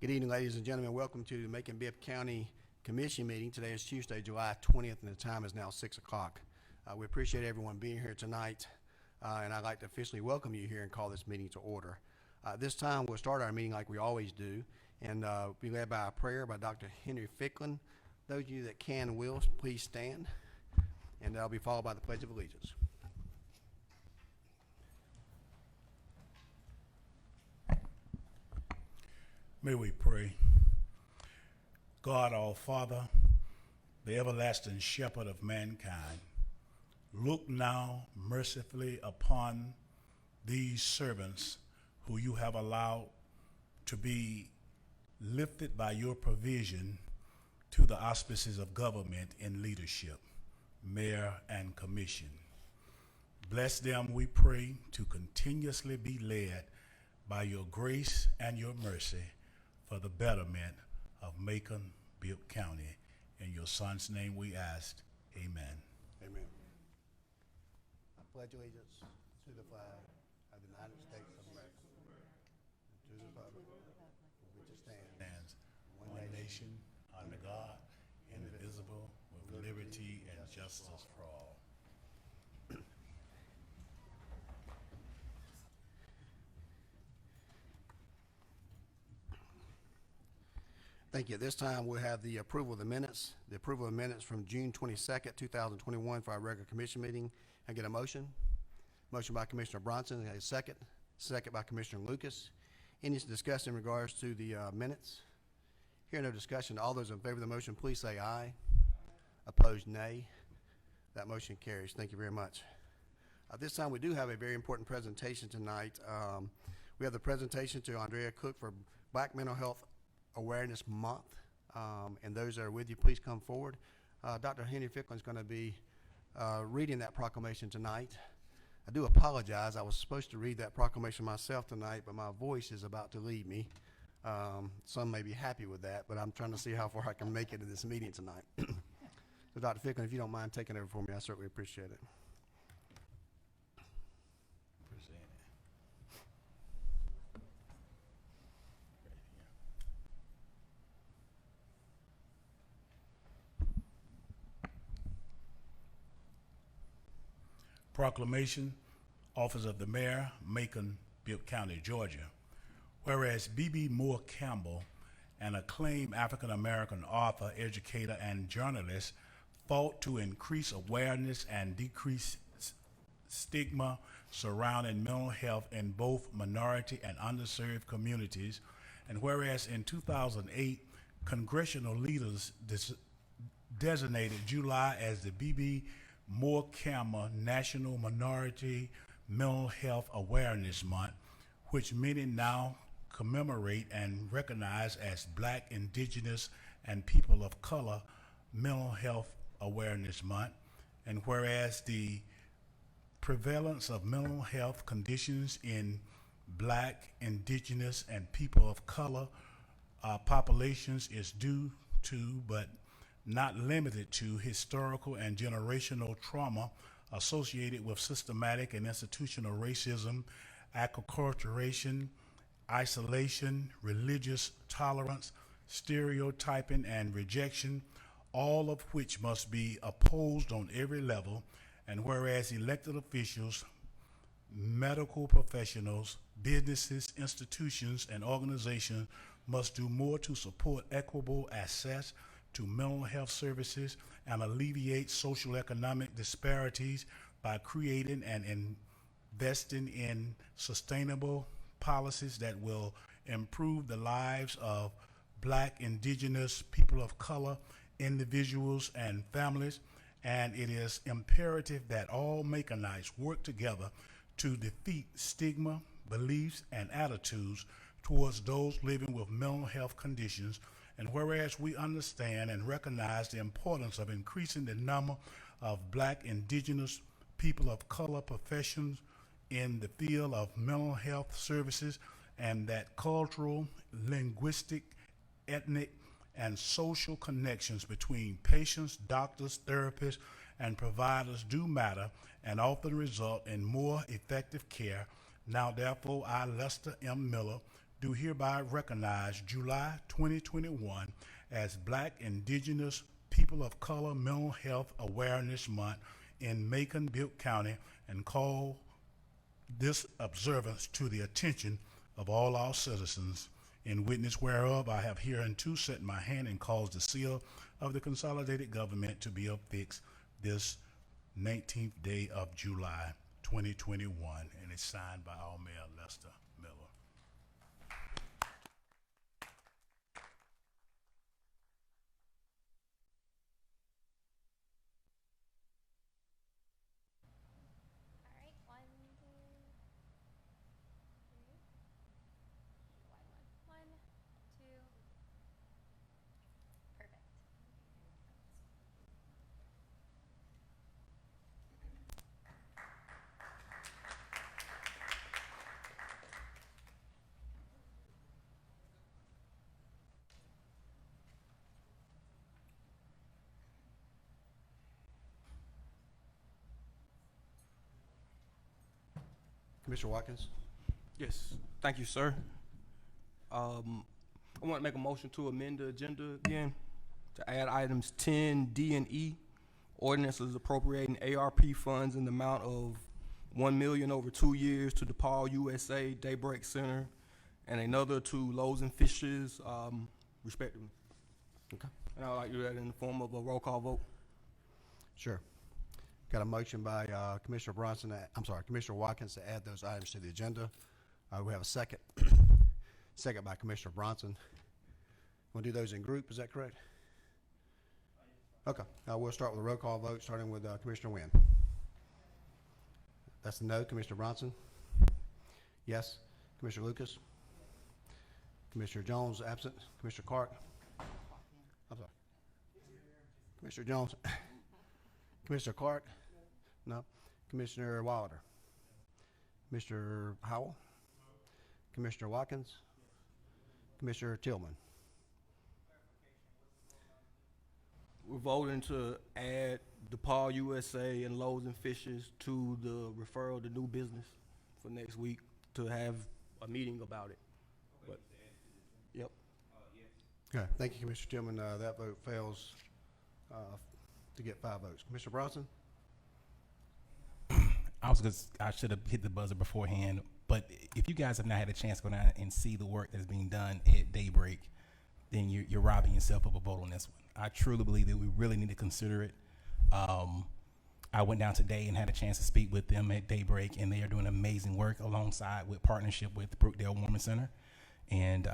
Good evening, ladies and gentlemen. Welcome to the Macon-Bibb County Commission meeting. Today is Tuesday, July 20th, and the time is now 6 o'clock. We appreciate everyone being here tonight, and I'd like to officially welcome you here and call this meeting to order. This time, we'll start our meeting like we always do, and be led by a prayer by Dr. Henry Ficklin. Those of you that can and will, please stand, and that'll be followed by the Pledge of Allegiance. May we pray. God, our Father, the everlasting shepherd of mankind, look now mercifully upon these servants who you have allowed to be lifted by your provision to the auspices of government and leadership, mayor and commission. Bless them, we pray, to continuously be led by your grace and your mercy for the betterment of Macon-Bibb County. In your Son's name we ask, amen. Amen. I pledge allegiance to the flag of the United States of America, and to the republic for which it stands, One nation, under God, indivisible, with liberty and justice for all. Thank you. At this time, we'll have the approval of the minutes. The approval of minutes from June 22nd, 2021 for our regular commission meeting. I get a motion? Motion by Commissioner Bronson. A second? Second by Commissioner Lucas. Any discussion in regards to the minutes? Hearing no discussion, all those in favor of the motion, please say aye. Opposed, nay. That motion carries. Thank you very much. At this time, we do have a very important presentation tonight. We have the presentation to Andrea Cook for Black Mental Health Awareness Month, and those that are with you, please come forward. Dr. Henry Ficklin is going to be reading that proclamation tonight. I do apologize. I was supposed to read that proclamation myself tonight, but my voice is about to leave me. Some may be happy with that, but I'm trying to see how far I can make it in this meeting tonight. So, Dr. Ficklin, if you don't mind taking over for me, I certainly appreciate it. Proclamation, Office of the Mayor, Macon-Bibb County, Georgia. Whereas B.B. Moore Campbell, an acclaimed African-American author, educator, and journalist, fought to increase awareness and decrease stigma surrounding mental health in both minority and underserved communities. And whereas in 2008, congressional leaders designated July as the B.B. Moore Campbell National Minority Mental Health Awareness Month, which many now commemorate and recognize as Black, Indigenous, and People of Color Mental Health Awareness Month. And whereas the prevalence of mental health conditions in Black, Indigenous, and People of Color populations is due to, but not limited to, historical and generational trauma associated with systematic and institutional racism, acculturation, isolation, religious tolerance, stereotyping, and rejection, all of which must be opposed on every level. And whereas elected officials, medical professionals, businesses, institutions, and organizations must do more to support equitable access to mental health services and alleviate social economic disparities by creating and investing in sustainable policies that will improve the lives of Black, Indigenous, People of Color, individuals, and families. And it is imperative that all Maconites work together to defeat stigma, beliefs, and attitudes towards those living with mental health conditions. And whereas we understand and recognize the importance of increasing the number of Black, Indigenous, People of Color professions in the field of mental health services, and that cultural, linguistic, ethnic, and social connections between patients, doctors, therapists, and providers do matter and often result in more effective care. Now, therefore, I, Lester M. Miller, do hereby recognize July 2021 as Black Indigenous People of Color Mental Health Awareness Month in Macon-Bibb County and call this observance to the attention of all our citizens. In witness whereof, I have hereunto set my hand and caused the seal of the consolidated government to be affixed this 19th day of July 2021, and it's signed by our Mayor Lester Miller. All right, 1, 2, 3. One, 2. Perfect. Commissioner Watkins? Yes, thank you, sir. I want to make a motion to amend the agenda again to add items 10, D, and E. Ordinances appropriating ARP funds in the amount of $1 million over 2 years to DePaul USA Daybreak Center and another to Loaves and Fishes, respectively. Okay. And I would like to do that in the form of a roll call vote. Sure. Got a motion by Commissioner Bronson, Commissioner Watkins to add those items to the agenda. We have a second. Second by Commissioner Bronson. We'll do those in group, is that correct? Okay, we'll start with a roll call vote, starting with Commissioner Wynn. That's a no. Commissioner Bronson? Yes. Commissioner Lucas? Commissioner Jones absent. Commissioner Clark? I'm sorry. Commissioner Jones? Commissioner Clark? No. Commissioner Wilder? Commissioner Howell? Commissioner Watkins? Commissioner Tillman? We're voting to add DePaul USA and Loaves and Fishes to the referral to new business for next week to have a meeting about it. But, yep. Okay, thank you, Commissioner Tillman. That vote fails to get 5 votes. Commissioner Bronson? I should have hit the buzzer beforehand, but if you guys have not had a chance to go down and see the work that's being done at Daybreak, then you're robbing yourself of a vote on this one. I truly believe that we really need to consider it. I went down today and had a chance to speak with them at Daybreak, and they are doing amazing work alongside with partnership with Brookdale Warming Center. And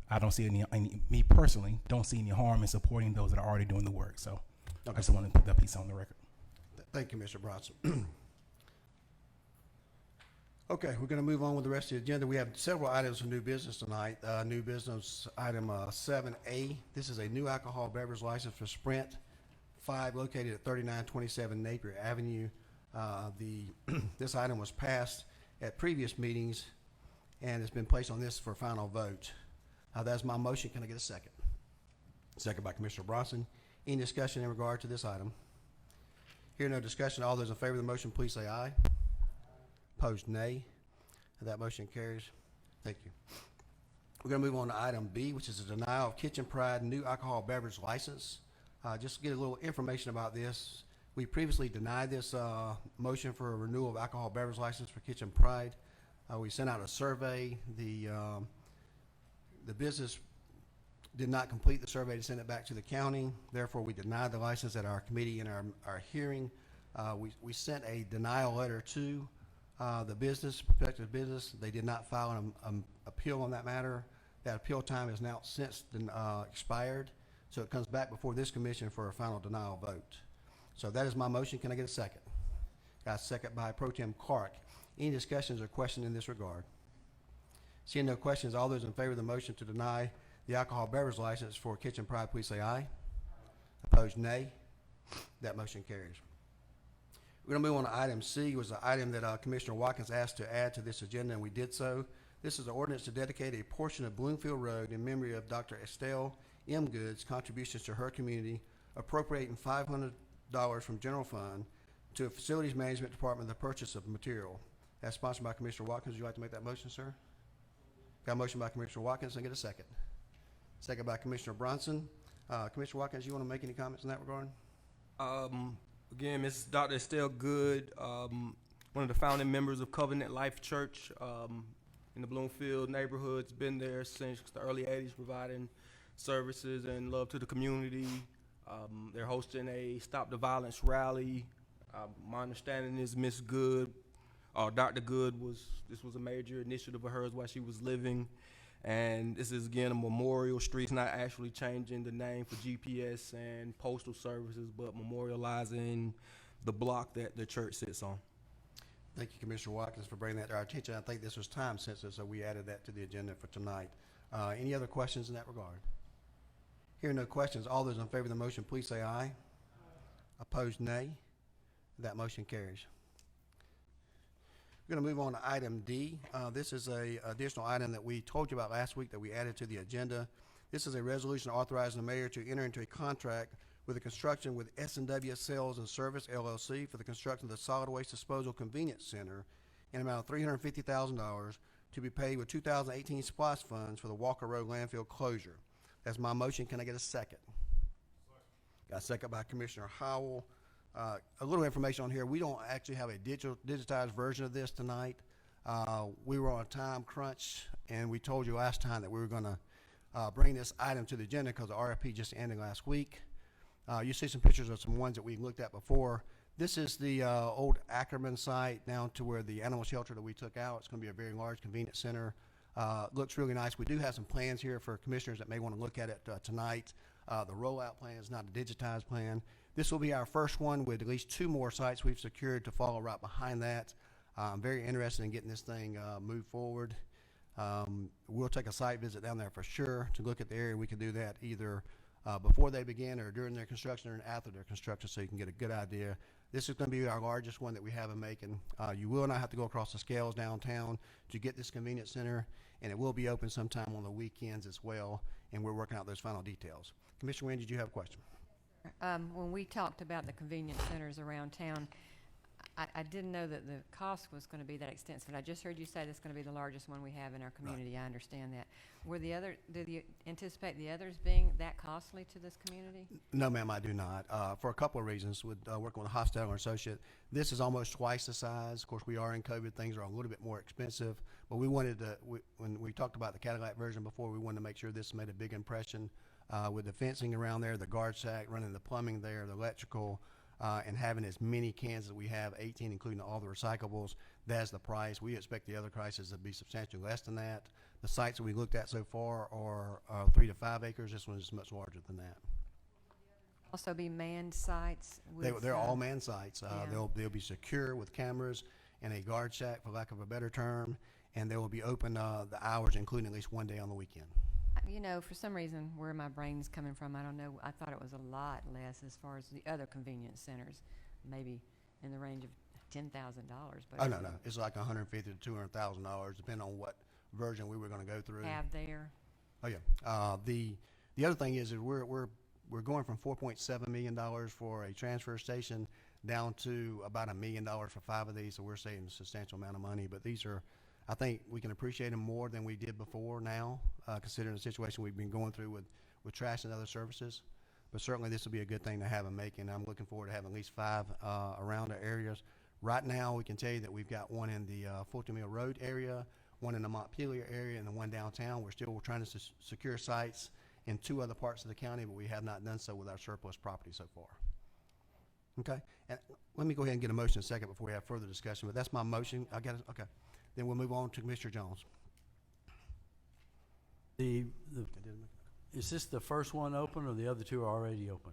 I don't see any, me personally, don't see any harm in supporting those that are already doing the work. So I just want to put that piece on the record. Thank you, Mr. Bronson. Okay, we're going to move on with the rest of the agenda. We have several items of new business tonight. New business item 7A. This is a new alcohol beverage license for Sprint 5 located at 3927 Napier Avenue. This item was passed at previous meetings and it's been placed on this for final vote. That's my motion. Can I get a second? Second by Commissioner Bronson. Any discussion in regard to this item? Hearing no discussion, all those in favor of the motion, please say aye. Opposed, nay. That motion carries. Thank you. We're going to move on to item B, which is a denial of Kitchen Pride new alcohol beverage license. Just to get a little information about this, we previously denied this motion for a renewal of alcohol beverage license for Kitchen Pride. We sent out a survey. The business did not complete the survey to send it back to the county. Therefore, we denied the license at our committee in our hearing. We sent a denial letter to the business, prospective business. They did not file an appeal on that matter. That appeal time is now since expired, so it comes back before this commission for a final denial vote. So that is my motion. Can I get a second? Got a second by Pro Tem Clark. Any discussions or questions in this regard? Seeing no questions, all those in favor of the motion to deny the alcohol beverage license for Kitchen Pride, please say aye. Opposed, nay. That motion carries. We're going to move on to item C, was the item that Commissioner Watkins asked to add to this agenda, and we did so. This is an ordinance to dedicate a portion of Bloomfield Road in memory of Dr. Estelle M. Good's contributions to her community, appropriating $500 from general fund to a facilities management department the purchase of material. That's sponsored by Commissioner Watkins. Would you like to make that motion, sir? Got a motion by Commissioner Watkins, and get a second. Second by Commissioner Bronson. Commissioner Watkins, you want to make any comments in that regard? Again, Ms. Dr. Estelle Good, one of the founding members of Covenant Life Church in the Bloomfield neighborhood's been there since the early 80s, providing services and love to the community. They're hosting a Stop the Violence rally. My understanding is Ms. Good, Dr. Good, this was a major initiative of hers while she was living. And this is, again, a memorial street. It's not actually changing the name for GPS and postal services, but memorializing the block that the church sits on. Thank you, Commissioner Watkins, for bringing that to our attention. I think this was time sensitive, so we added that to the agenda for tonight. Any other questions in that regard? Hearing no questions, all those in favor of the motion, please say aye. Opposed, nay. That motion carries. We're going to move on to item D. This is a additional item that we told you about last week that we added to the agenda. This is a resolution authorizing the mayor to enter into a contract with the construction with S&W Sales and Service, LLC, for the construction of the Solid Waste Disposal Convenience Center in an amount of $350,000 to be paid with 2018 SPOS funds for the Walker Road landfill closure. That's my motion. Can I get a second? Got a second by Commissioner Howell. A little information on here. We don't actually have a digitized version of this tonight. We were on a time crunch, and we told you last time that we were going to bring this item to the agenda because the RFP just ended last week. You see some pictures of some ones that we looked at before. This is the old Ackerman site down to where the animal shelter that we took out. It's going to be a very large convenience center. Looks really nice. We do have some plans here for commissioners that may want to look at it tonight. The rollout plan is not a digitized plan. This will be our first one with at least 2 more sites we've secured to follow right behind that. I'm very interested in getting this thing moved forward. We'll take a site visit down there for sure to look at the area. We can do that either before they begin or during their construction or after their construction, so you can get a good idea. This is going to be our largest one that we have in Macon. You will not have to go across the scales downtown to get this convenience center, and it will be open sometime on the weekends as well, and we're working out those final details. Commissioner Wynn, did you have a question? When we talked about the convenience centers around town, I didn't know that the cost was going to be that extensive. I just heard you say that's going to be the largest one we have in our community. Right. I understand that. Did you anticipate the others being that costly to this community? No, ma'am, I do not. For a couple of reasons. With working with a Hostetler associate, this is almost twice the size. Of course, we are in COVID. Things are a little bit more expensive. But we wanted to, when we talked about the Cadillac version before, we wanted to make sure this made a big impression with the fencing around there, the guard shack, running the plumbing there, the electrical, and having as many cans as we have, 18, including all the recyclables. That's the price. We expect the other prices to be substantially less than that. The sites that we looked at so far are 3 to 5 acres. This one is much larger than that. Also be manned sites? They're all manned sites. Yeah. They'll be secure with cameras and a guard shack, for lack of a better term, and they will be open the hours, including at least one day on the weekend. You know, for some reason, where my brain's coming from, I don't know. I thought it was a lot less as far as the other convenience centers, maybe in the range of $10,000. But oh no, it's like $150,000 to $200,000, depending on what version we were going to go through. have there. Oh yeah. The other thing is that we're going from $4.7 million for a transfer station down to about $1 million for 5 of these. So we're saving a substantial amount of money. But these are, I think we can appreciate them more than we did before now, considering the situation we've been going through with trash and other services. But certainly this will be a good thing to have in Macon. I'm looking forward to having at least 5 around our areas. Right now, we can tell you that we've got one in the Fulton Mill Road area, one in the Montpelier area, and the one downtown. We're still trying to secure sites in 2 other parts of the county, but we have not done so with our surplus property so far. Okay, and let me go ahead and get a motion in a second before we have further discussion, but that's my motion. I got it, okay. Then we'll move on to Commissioner Jones. Is this the first one open, or the other 2 are already open?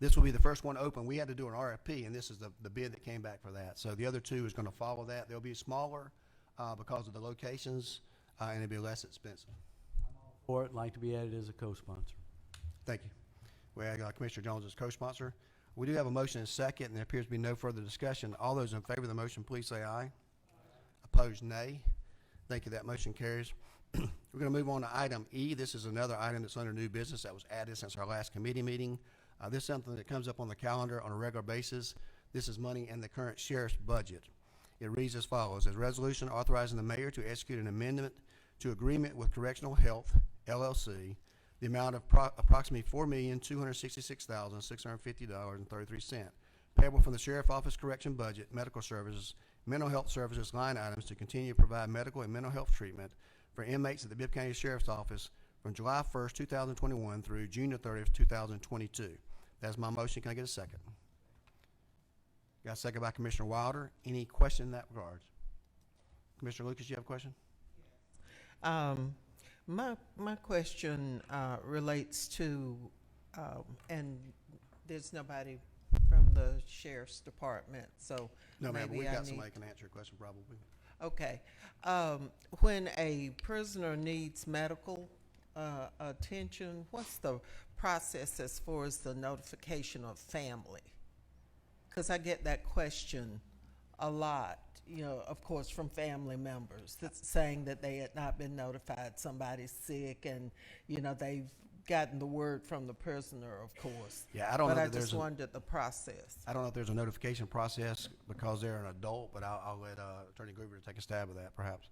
This will be the first one open. We had to do an RFP, and this is the bid that came back for that. So the other 2 is going to follow that. They'll be smaller because of the locations, and it'll be less expensive. Or it'd like to be added as a co-sponsor. Thank you. We have Commissioner Jones as co-sponsor. We do have a motion and a second, and there appears to be no further discussion. All those in favor of the motion, please say aye. Opposed, nay. Thank you. That motion carries. We're going to move on to item E. This is another item that's under new business that was added since our last committee meeting. This is something that comes up on the calendar on a regular basis. This is money in the current sheriff's budget. It reads as follows: as resolution authorizing the mayor to execute an amendment to agreement with Correctional Health LLC, the amount of approximately $4,266,650.33, payable from the Sheriff Office Correction Budget, Medical Services, Mental Health Services line items to continue to provide medical and mental health treatment for inmates at the Bibb County Sheriff's Office from July 1st, 2021 through June the 30th, 2022. That's my motion. Can I get a second? Got a second by Commissioner Wilder. Any question in that regard? Commissioner Lucas, you have a question? My question relates to, and there's nobody from the sheriff's department, so No, ma'am, but maybe we've I got need. somebody can answer your question probably. Okay. When a prisoner needs medical attention, what's the process as far as the notification of family? Because I get that question a lot, you know, of course, from family members that's saying that they had not been notified, somebody's sick, and, you know, they've gotten the word from the prisoner, of course. Yeah, I don't know But I that there's just a, wondered the process. I don't know if there's a notification process because they're an adult, but I'll let Attorney Gruber take a stab at that perhaps.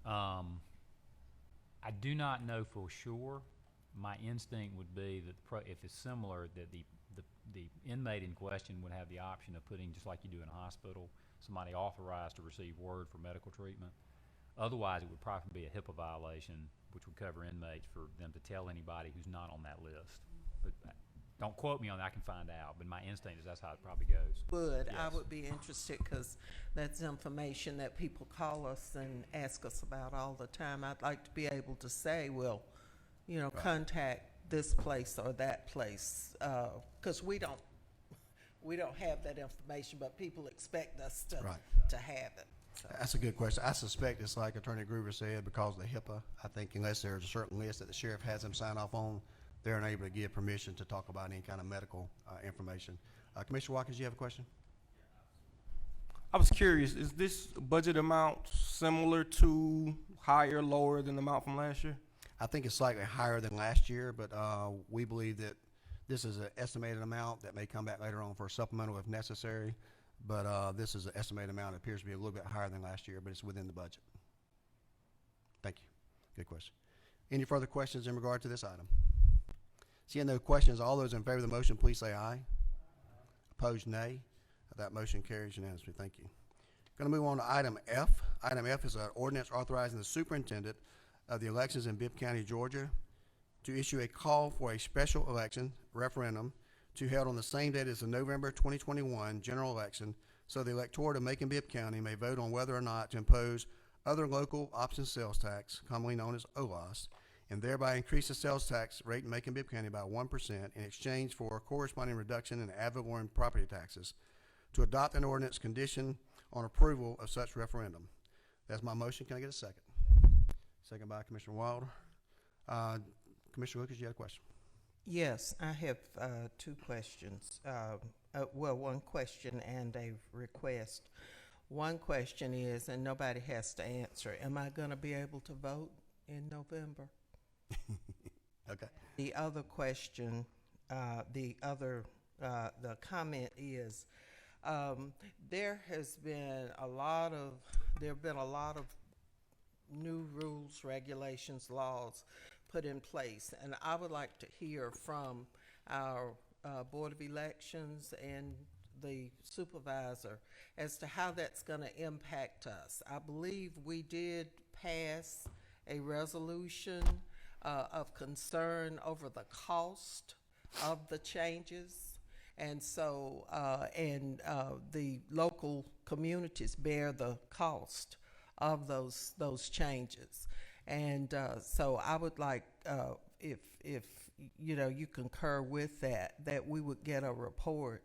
I do not know for sure. My instinct would be that if it's similar, that the inmate in question would have the option of putting, just like you do in a hospital, somebody authorized to receive word for medical treatment. Otherwise, it would probably be a HIPAA violation, which would cover inmates for them to tell anybody who's not on that list. But don't quote me on that. I can find out. But my instinct is that's how it probably goes. I Yes. would be interested because that's information that people call us and ask us about all the time. I'd like to be able to say, well, you know, contact this place or that place, because we don't have that information, but people expect us to Right. to have it. So. That's a good question. I suspect it's like Attorney Gruber said, because of the HIPAA. I think unless there's a certain list that the sheriff has them sign off on, they're unable to give permission to talk about any kind of medical information. Commissioner Watkins, you have a question? I was curious, is this budget amount similar to higher, lower than the amount from last year? I think it's slightly higher than last year, but we believe that this is an estimated amount that may come back later on for a supplemental if necessary. But this is an estimated amount. It appears to be a little bit higher than last year, but it's within the budget. Thank you. Good question. Any further questions in regard to this item? Seeing no questions, all those in favor of the motion, please say aye. Opposed, nay. That motion carries unanimously. Thank you. Going to move on to item F. Item F is an ordinance authorizing the superintendent of the elections in Bibb County, Georgia, to issue a call for a special election referendum to held on the same date as the November 2021 general election, so the electorate of Macon-Bibb County may vote on whether or not to impose other local option sales tax, commonly known as OLOS, and thereby increase the sales tax rate in Macon-Bibb County by 1% in exchange for a corresponding reduction in ad valorem property taxes, to adopt an ordinance condition on approval of such referendum. That's my motion. Can I get a second? Second by Commissioner Wilder. Commissioner Lucas, you had a question? Yes, I have two questions. Well, one question and a request. One question is, and nobody has to answer, am I going to be able to vote in November? Okay. The other question, the comment is, there have been a lot of new rules, regulations, laws put in place, and I would like to hear from our Board of Elections and the supervisor as to how that's going to impact us. I believe we did pass a resolution of concern over the cost of the changes, and so the local communities bear the cost of those changes. And so I would like, if you know, you concur with that we would get a report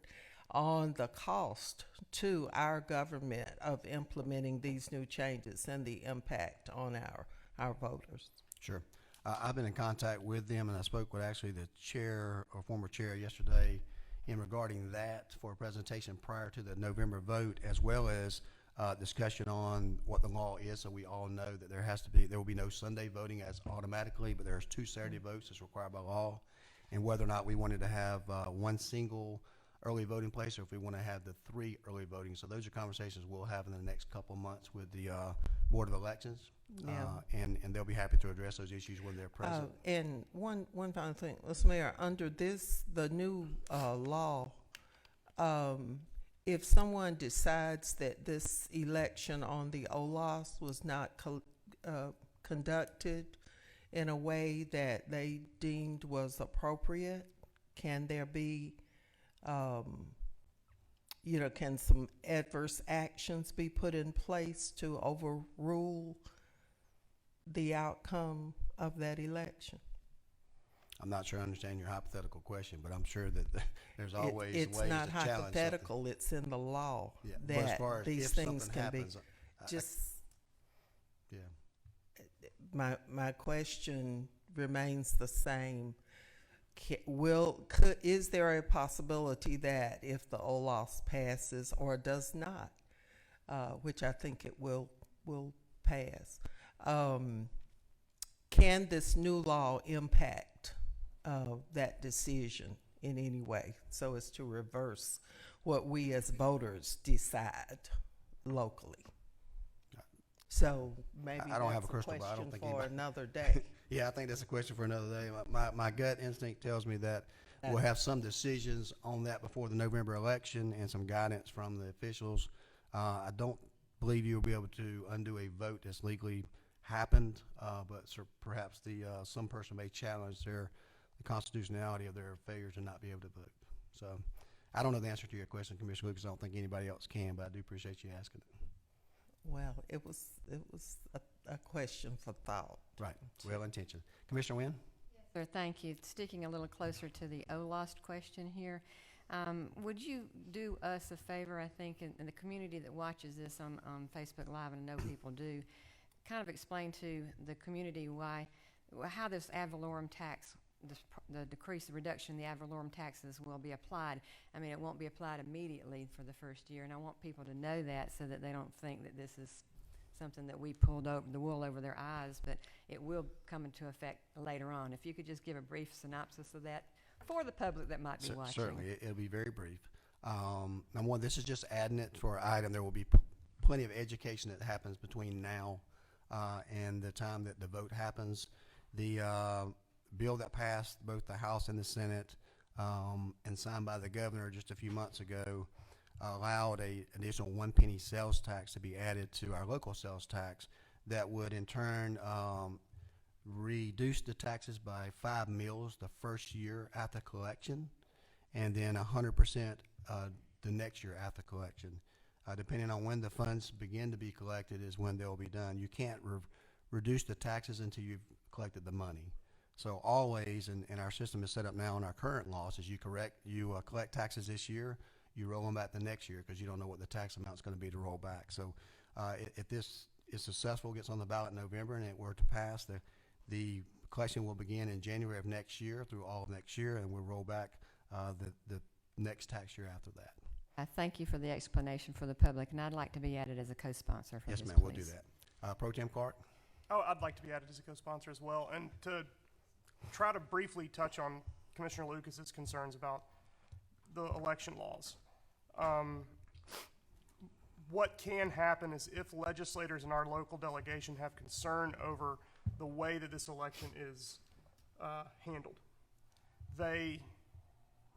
on the cost to our government of implementing these new changes and the impact on our voters. Sure. I've been in contact with them, and I spoke with actually the chair or former chair yesterday in regarding that for a presentation prior to the November vote, as well as discussion on what the law is, so we all know that there will be no Sunday voting as automatically, but there's 2 Saturday votes as required by law, and whether or not we wanted to have one single early voting place or if we want to have the 3 early voting. So those are conversations we'll have in the next couple of months with the Board of Elections. Yeah. And they'll be happy to address those issues when they're present. And one final thing, Mr. Mayor, under the new law, if someone decides that this election on the OLOS was not conducted in a way that they deemed was appropriate, can there be, can some adverse actions be put in place to overrule the outcome of that election? I'm not sure I understand your hypothetical question, but I'm sure that there's always ways to It's not challenge something. hypothetical, it's in the law Yeah, but as that far as these if things something can be. happens, Just, yeah. my question remains the same. Is there a possibility that if the OLOS passes or does not, which I think it will pass, can this new law impact that decision in any way so as to reverse what we as voters decide locally? So maybe I don't have that's a crystal ball. I don't question think for anybody- another day. Yeah, I think that's a question for another day. My gut instinct tells me that we'll have some decisions on that before the November election and some guidance from the officials. I don't believe you'll be able to undo a vote that's legally happened, but perhaps some person may challenge the constitutionality of their failure to not be able to vote. So I don't know the answer to your question, Commissioner Lucas. I don't think anybody else can, but I do appreciate you asking it. Well, it was a question for thought. Right, well intentioned. Commissioner Wynn? Sir, thank you. Sticking a little closer to the OLOS question here, would you do us a favor, I think, in the community that watches this on Facebook Live, and I know people do, kind of explain to the community how this ad valorem tax, the reduction in the ad valorem taxes will be applied. I mean, it won't be applied immediately for the first year, and I want people to know that so that they don't think that this is something that we pulled the wool over their eyes, but it will come into effect later on. If you could just give a brief synopsis of that for the public that might be watching. Certainly, it'll be very brief. Number one, this is just adding it for an item. There will be plenty of education that happens between now and the time that the vote happens. The bill that passed both the House and the Senate and signed by the governor just a few months ago allowed an additional 1 penny sales tax to be added to our local sales tax that would in turn reduce the taxes by 5 mills the first year after collection, and then 100% the next year after collection. Depending on when the funds begin to be collected is when they'll be done. You can't reduce the taxes until you've collected the money. So always, and our system is set up now in our current laws, is you collect taxes this year, you roll them back the next year because you don't know what the tax amount is going to be to roll back. So if this is successful, gets on the ballot in November, and it were to pass, the collection will begin in January of next year through all of next year, and we'll roll back the next tax year after that. I thank you for the explanation for the public, and I'd like to be added as a co-sponsor for Yes, this, ma'am, we'll do please. that. Pro Tem Clark? Oh, I'd like to be added as a co-sponsor as well. And to try to briefly touch on Commissioner Lucas's concerns about the election laws. What can happen is if legislators in our local delegation have concern over the way that this election is handled, they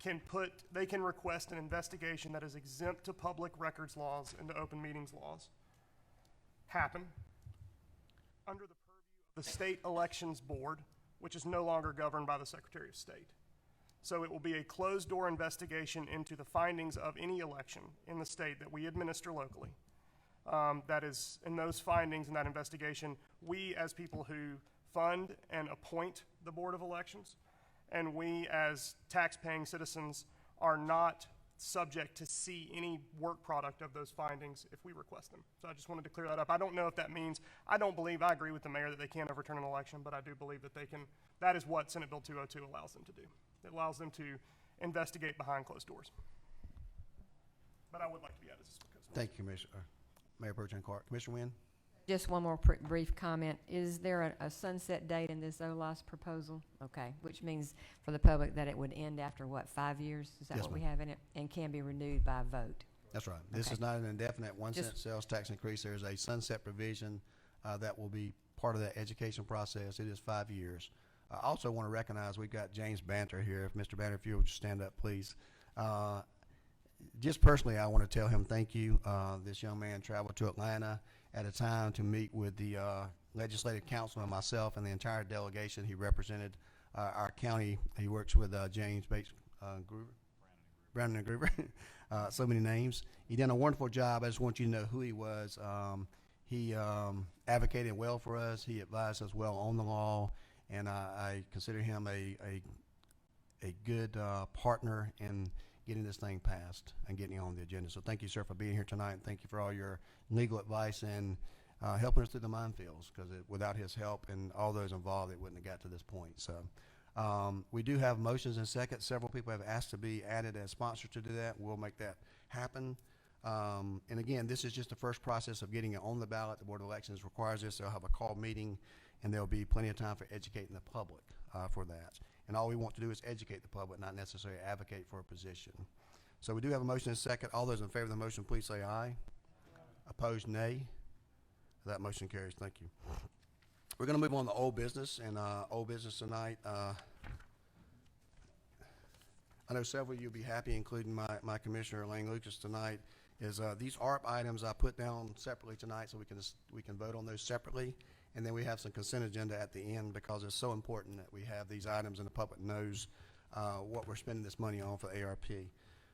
can request an investigation that is exempt to public records laws and to open meetings laws happen under the purview of the State Elections Board, which is no longer governed by the Secretary of State. So it will be a closed-door investigation into the findings of any election in the state that we administer locally. That is, in those findings and that investigation, we as people who fund and appoint the Board of Elections, and we as tax-paying citizens are not subject to see any work product of those findings if we request them. So I just wanted to clear that up. I don't know if that means, I agree with the mayor that they can't overturn an election, but I do believe that they can. That is what Senate Bill 202 allows them to do. It allows them to investigate behind closed doors. But I would like to be added as a co-sponsor. Thank you, Commissioner. Mayor Pro Tem Clark. Commissioner Wynn? Just one more brief comment. Is there a sunset date in this OLOS proposal? Okay, which means for the public that it would end after, what, 5 years? Is that Yes, what we ma'am. have in it? And can be renewed by vote? That's right. This Okay. is not an indefinite 1 cent Just- sales tax increase. There's a sunset provision that will be part of that education process. It is 5 years. I also want to recognize we've got James Banter here. If Mr. Banter, if you would just stand up, please. Just personally, I want to tell him thank you. This young man traveled to Atlanta at a time to meet with the legislative council and myself and the entire delegation. He represented our county. He works with James Bates Groover. Brandon and Gruber, so many names. He done a wonderful job. I just want you to know who he was. He advocated well for us. He advised us well on the law, and I consider him a good partner in getting this thing passed and getting it on the agenda. So thank you, sir, for being here tonight, and thank you for all your legal advice and helping us through the minefields, because without his help and all those involved, it wouldn't have got to this point. So we do have motions and seconds. Several people have asked to be added as sponsors to do that. We'll make that happen. And again, this is just the first process of getting it on the ballot. The Board of Elections requires this. They'll have a call meeting, and there'll be plenty of time for educating the public for that. And all we want to do is educate the public, not necessarily advocate for a position. So we do have a motion and a second. All those in favor of the motion, please say aye. Opposed, nay. That motion carries. Thank you. We're going to move on to old business, and old business tonight. I know several of you will be happy, including my Commissioner, Elaine Lucas, tonight, is these ARP items I put down separately tonight so we can vote on those separately. And then we have some consent agenda at the end, because it's so important that we have these items and the public knows what we're spending this money on for ARP.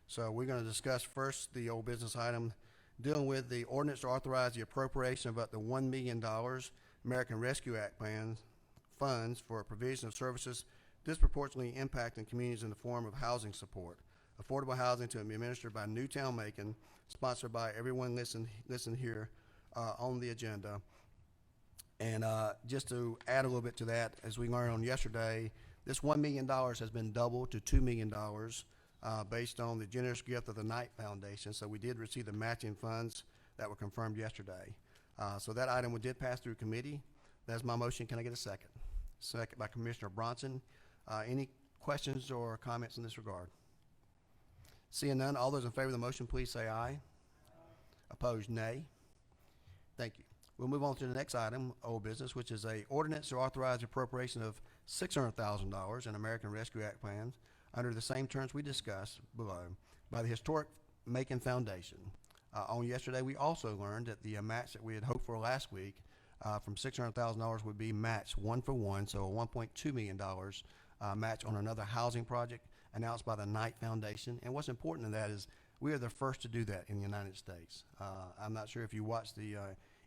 So we're going to discuss first the old business item dealing with the ordinance to authorize the appropriation of up to $1 million American Rescue Act plan funds for provision of services disproportionately impacting communities in the form of housing support. Affordable housing to be administered by Newtown Macon, sponsored by everyone listen here on the agenda. And just to add a little bit to that, as we learned on yesterday, this $1 million has been doubled to $2 million based on the generous gift of the Knight Foundation. So we did receive the matching funds that were confirmed yesterday. So that item did pass through committee. That's my motion. Can I get a second? Second by Commissioner Bronson. Any questions or comments in this regard? Seeing none, all those in favor of the motion, please say aye. Opposed, nay. Thank you. We'll move on to the next item, old business, which is a ordinance to authorize appropriation of $600,000 in American Rescue Act plans under the same terms we discussed below by the Historic Macon Foundation. On yesterday, we also learned that the match that we had hoped for last week from $600,000 would be matched 1-for-1, so a $1.2 million match on another housing project announced by the Knight Foundation. And what's important in that is we are the first to do that in the United States. I'm not sure if you watched the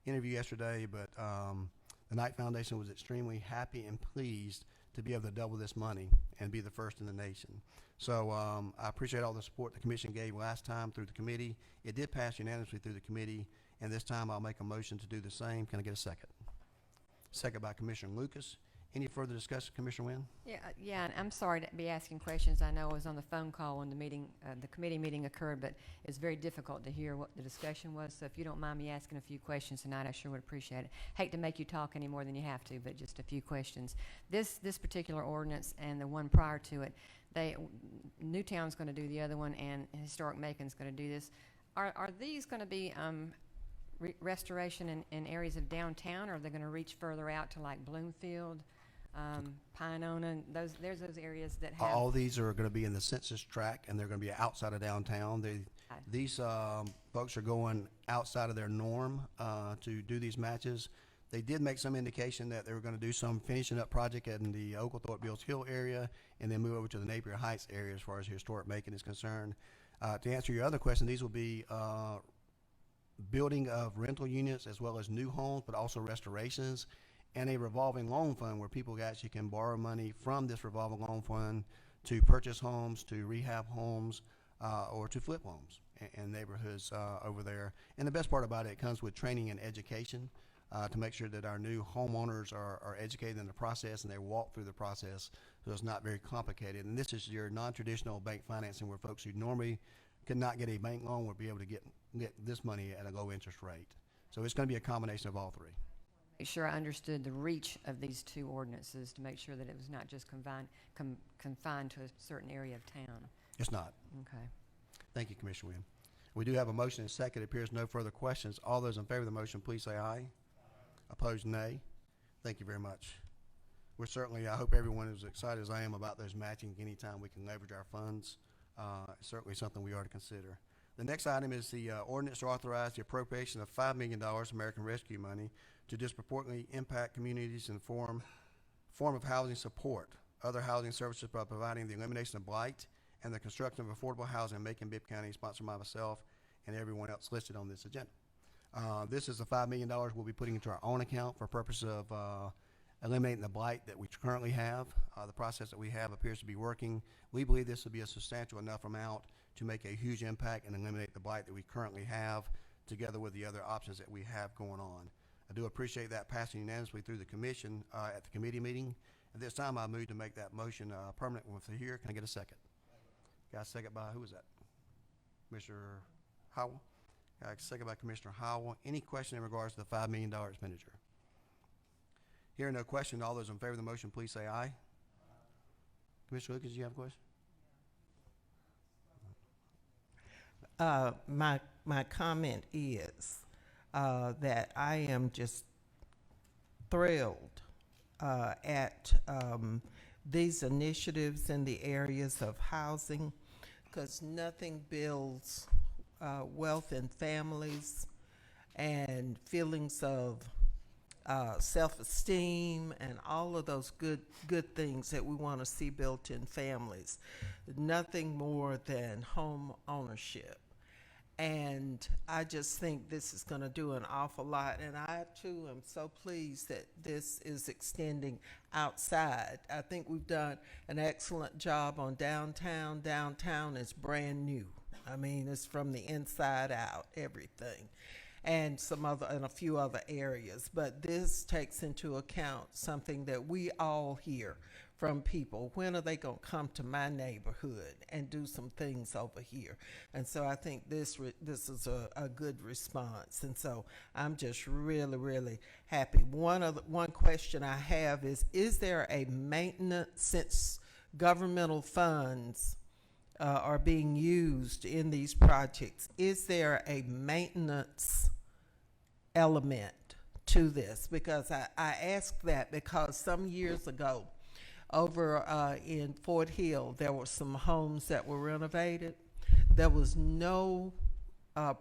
interview yesterday, but the Knight Foundation was extremely happy and pleased to be able to double this money and be the first in the nation. So I appreciate all the support the commission gave last time through the committee. It did pass unanimously through the committee, and this time I'll make a motion to do the same. Can I get a second? Second by Commissioner Lucas. Any further discussion, Commissioner Wynn? Yeah, and I'm sorry to be asking questions. I know I was on the phone call when the meeting, the committee meeting occurred, but it's very difficult to hear what the discussion was. So if you don't mind me asking a few questions tonight, I sure would appreciate it. Hate to make you talk any more than you have to, but just a few questions. This particular ordinance and the one prior to it, Newtown's going to do the other one, and Historic Macon's going to do this. Are these going to be restoration in areas of downtown, or are they going to reach further out to like Bloomfield? Pinona, there's those areas that have. All these are going to be in the census tract, and they're going to be outside of downtown. These folks are going outside of their norm to do these matches. They did make some indication that they were going to do some finishing up project in the Oglethorpe Bills Hill area, and then move over to the Napier Heights area as far as Historic Macon is concerned. To answer your other question, these will be building of rental units as well as new homes, but also restorations, and a revolving loan fund where people actually can borrow money from this revolving loan fund to purchase homes, to rehab homes, or to flip homes in neighborhoods over there. And the best part about it comes with training and education to make sure that our new homeowners are educated in the process and they walk through the process, so it's not very complicated. And this is your non-traditional bank financing where folks who normally could not get a bank loan will be able to get this money at a low interest rate. So it's gonna be a combination of all three. Make sure I understood the reach of these two ordinances to make sure that it was not just confined to a certain area of town. It's not. Okay. Thank you, Commissioner Wynn. We do have a motion and a second. It appears no further questions. All those in favor of the motion, please say aye. Opposed, nay. Thank you very much. We're certainly, I hope everyone is excited as I am about those matching. Anytime we can leverage our funds, it's certainly something we are to consider. The next item is the ordinance to authorize the appropriation of $5 million American Rescue money to disproportionately impact communities in form of housing support, other housing services by providing the elimination of blight and the construction of affordable housing in Macon-Bibb County, sponsored by myself and everyone else listed on this agenda. This is the $5 million we'll be putting into our own account for purpose of eliminating the blight that we currently have. The process that we have appears to be working. We believe this will be a substantial enough amount to make a huge impact and eliminate the blight that we currently have, together with the other options that we have going on. I do appreciate that passing unanimously through the commission at the committee meeting. At this time, I move to make that motion permanent with here. Can I get a second? Got a second by, who was that? Commissioner Howell? Got a second by Commissioner Howell. Any question in regards to the $5 million expenditure? Hearing no question, all those in favor of the motion, please say aye. Commissioner Lucas, do you have a question? My comment is that I am just thrilled at these initiatives in the areas of housing, because nothing builds wealth in families and feelings of self-esteem and all of those good things that we want to see built in families. Nothing more than home ownership. And I just think this is going to do an awful lot. And I, too, am so pleased that this is extending outside. I think we've done an excellent job on downtown. Downtown is brand new. I mean, it's from the inside out, everything. And a few other areas. But this takes into account something that we all hear from people. When are they going to come to my neighborhood and do some things over here? And so I think this is a good response. And so I'm just really, really happy. One question I have is there a maintenance, since governmental funds are being used in these projects, is there a maintenance element to this? Because I ask that because some years ago over in Fort Hill, there were some homes that were renovated. There was no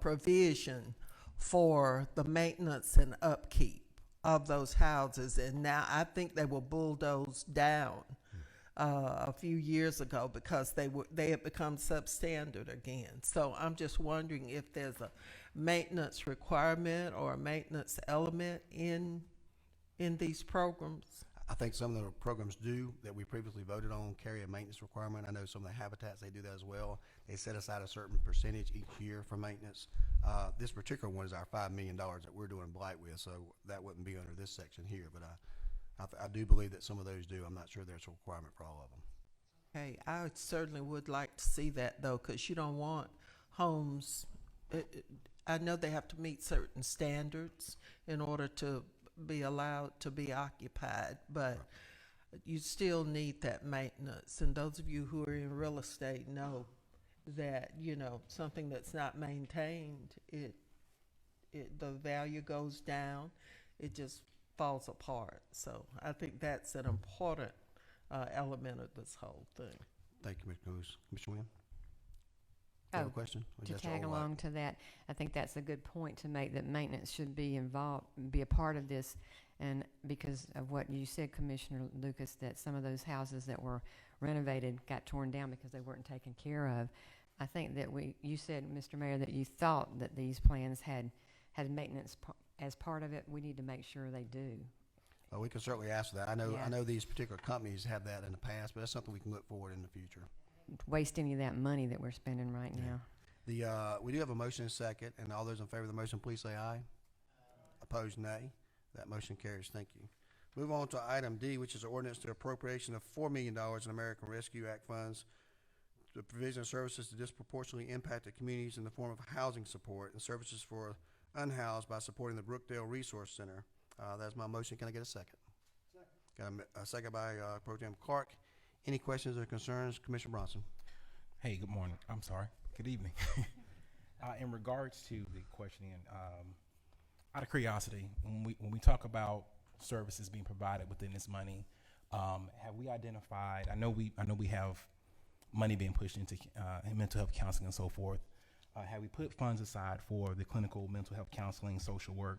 provision for the maintenance and upkeep of those houses, and now I think they were bulldozed down a few years ago because they had become substandard again. So I'm just wondering if there's a maintenance requirement or a maintenance element in these programs. I think some of the programs do that we previously voted on carry a maintenance requirement. I know some of the habitats, they do that as well. They set aside a certain percentage each year for maintenance. This particular one is our $5 million that we're doing blight with, so that wouldn't be under this section here, but I do believe that some of those do. I'm not sure there's a requirement for all of them. Okay, I certainly would like to see that though, because you don't want homes, I know they have to meet certain standards in order to be allowed to be occupied, but you still need that maintenance. And those of you who are in real estate know that, something that's not maintained, the value goes down, it just falls apart. So I think that's an important element of this whole thing. Thank you, Mr. Lewis. Mr. Wynn? You have a question? Or To just tag all along to that, I think that's a good point to make, that maintenance should be involved, be a part of this. And because of what you said, Commissioner Lucas, that some of those houses that were renovated got torn down because they weren't taken care of. I think that you said, Mr. Mayor, that you thought that these plans had maintenance as part of it. We need to make sure they do. We can certainly ask for that. I know Yeah. these particular companies have that in the past, but that's something we can look forward in the future. Waste any of that money that we're spending right now. We do have a motion and a second, and all those in favor of the motion, please say aye. Opposed, nay. That motion carries. Thank you. Move on to item D, which is an ordinance to appropriation of $4 million in American Rescue Act funds to provision of services to disproportionately impacted communities in the form of housing support and services for unhoused by supporting the Brookdale Resource Center. That's my motion. Can I get a second? Got a second by Pro Tem Clark. Any questions or concerns, Commissioner Bronson? Hey, good morning. I'm sorry. Good evening. In regards to the questioning, out of curiosity, when we talk about services being provided within this money, have we identified? I know we have money being pushed into mental health counseling and so forth. Have we put funds aside for the clinical mental health counseling, social work,